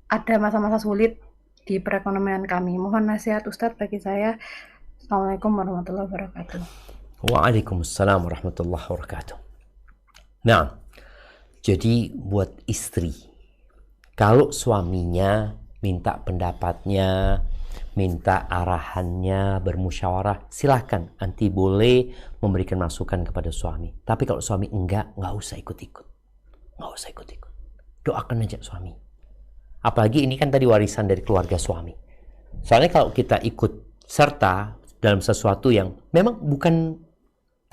S6: ada masa-masa sulit di perekonomian kami. Mohon nasihat Ustadz bagi saya. Assalamualaikum warahmatullahi wabarakatuh.
S1: Waalaikumsalam warahmatullahi wabarakatuh. Nah, jadi buat istri, kalau suaminya minta pendapatnya, minta arahannya, bermusyawarah, silahkan. Anti boleh memberikan masukan kepada suami. Tapi kalau suami nggak usah ikut-ikut. Nggak usah ikut-ikut. Doakan aja suami. Apalagi ini kan tadi warisan dari keluarga suami. Soalnya kalau kita ikut serta dalam sesuatu yang memang bukan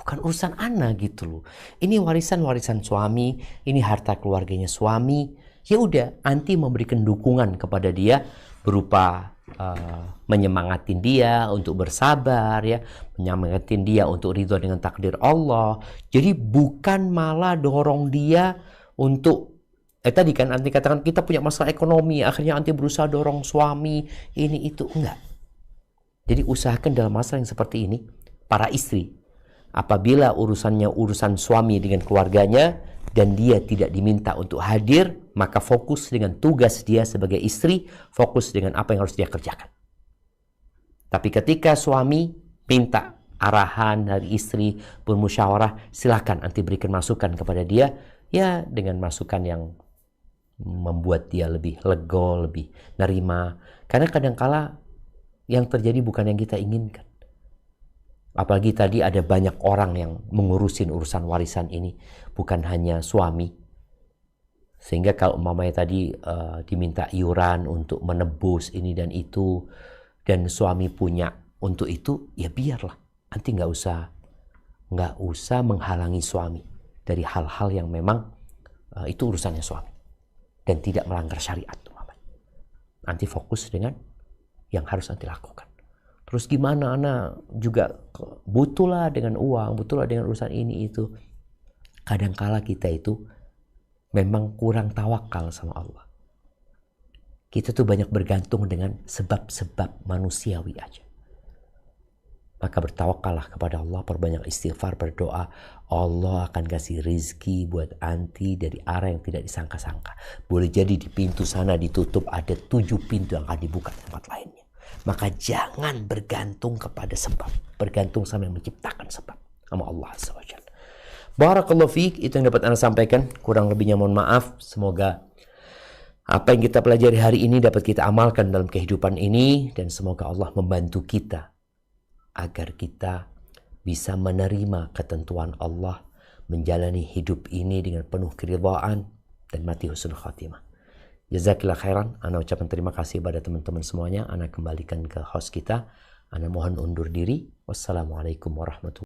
S1: urusan ana gitu loh. Ini warisan suami, ini harta keluarganya suami. Ya udah, anti memberikan dukungan kepada dia berupa menyemangatin dia untuk bersabar, ya, menyemangatin dia untuk ridho dengan takdir Allah. Jadi bukan malah dorong dia untuk tadi kan anti katakan kita punya masalah ekonomi, akhirnya anti berusaha dorong suami ini itu, enggak. Jadi usahakan dalam masalah yang seperti ini, para istri, apabila urusannya urusan suami dengan keluarganya dan dia tidak diminta untuk hadir, maka fokus dengan tugas dia sebagai istri, fokus dengan apa yang harus dia kerjakan. Tapi ketika suami minta arahan dari istri, bermusyawarah, silakan anti berikan masukan kepada dia, ya dengan masukan yang membuat dia lebih lego, lebih nerima. Karena kadangkala yang terjadi bukan yang kita inginkan. Apalagi tadi ada banyak orang yang mengurusin urusan warisan ini, bukan hanya suami. Sehingga kalau mamanya tadi diminta iuran untuk menebus ini dan itu, dan suami punya untuk itu, ya biarlah. Nanti nggak usah menghalangi suami dari hal-hal yang memang itu urusannya suami dan tidak melanggar syariat. Nanti fokus dengan yang harus nanti lakukan. Terus gimana anak juga butuhlah dengan uang, butuhlah dengan urusan ini itu. Kadangkala kita itu memang kurang tawakal sama Allah. Kita tuh banyak bergantung dengan sebab-sebab manusiawi aja. Maka bertawakallah kepada Allah, perbanyak istighfar, berdoa. Allah akan kasih rizki buat anti dari arah yang tidak disangka-sangka. Boleh jadi di pintu sana ditutup, ada 7 pintu yang akan dibuka di tempat lainnya. Maka jangan bergantung kepada sebab. Bergantung sama yang menciptakan sebab. Sama Allah SWT. Barakallahu fiik, itu yang dapat Anda sampaikan. Kurang lebihnya mohon maaf. Semoga apa yang kita pelajari hari ini dapat kita amalkan dalam kehidupan ini. Dan semoga Allah membantu kita agar kita bisa menerima ketentuan Allah, menjalani hidup ini dengan penuh keridhaan dan mati husnul khatimah. Jazakillah khairan. Ana ucapkan terima kasih pada teman-teman semuanya. Ana kembalikan ke host kita. Ana mohon undur diri. Wassalamualaikum warahmatullahi wabarakatuh.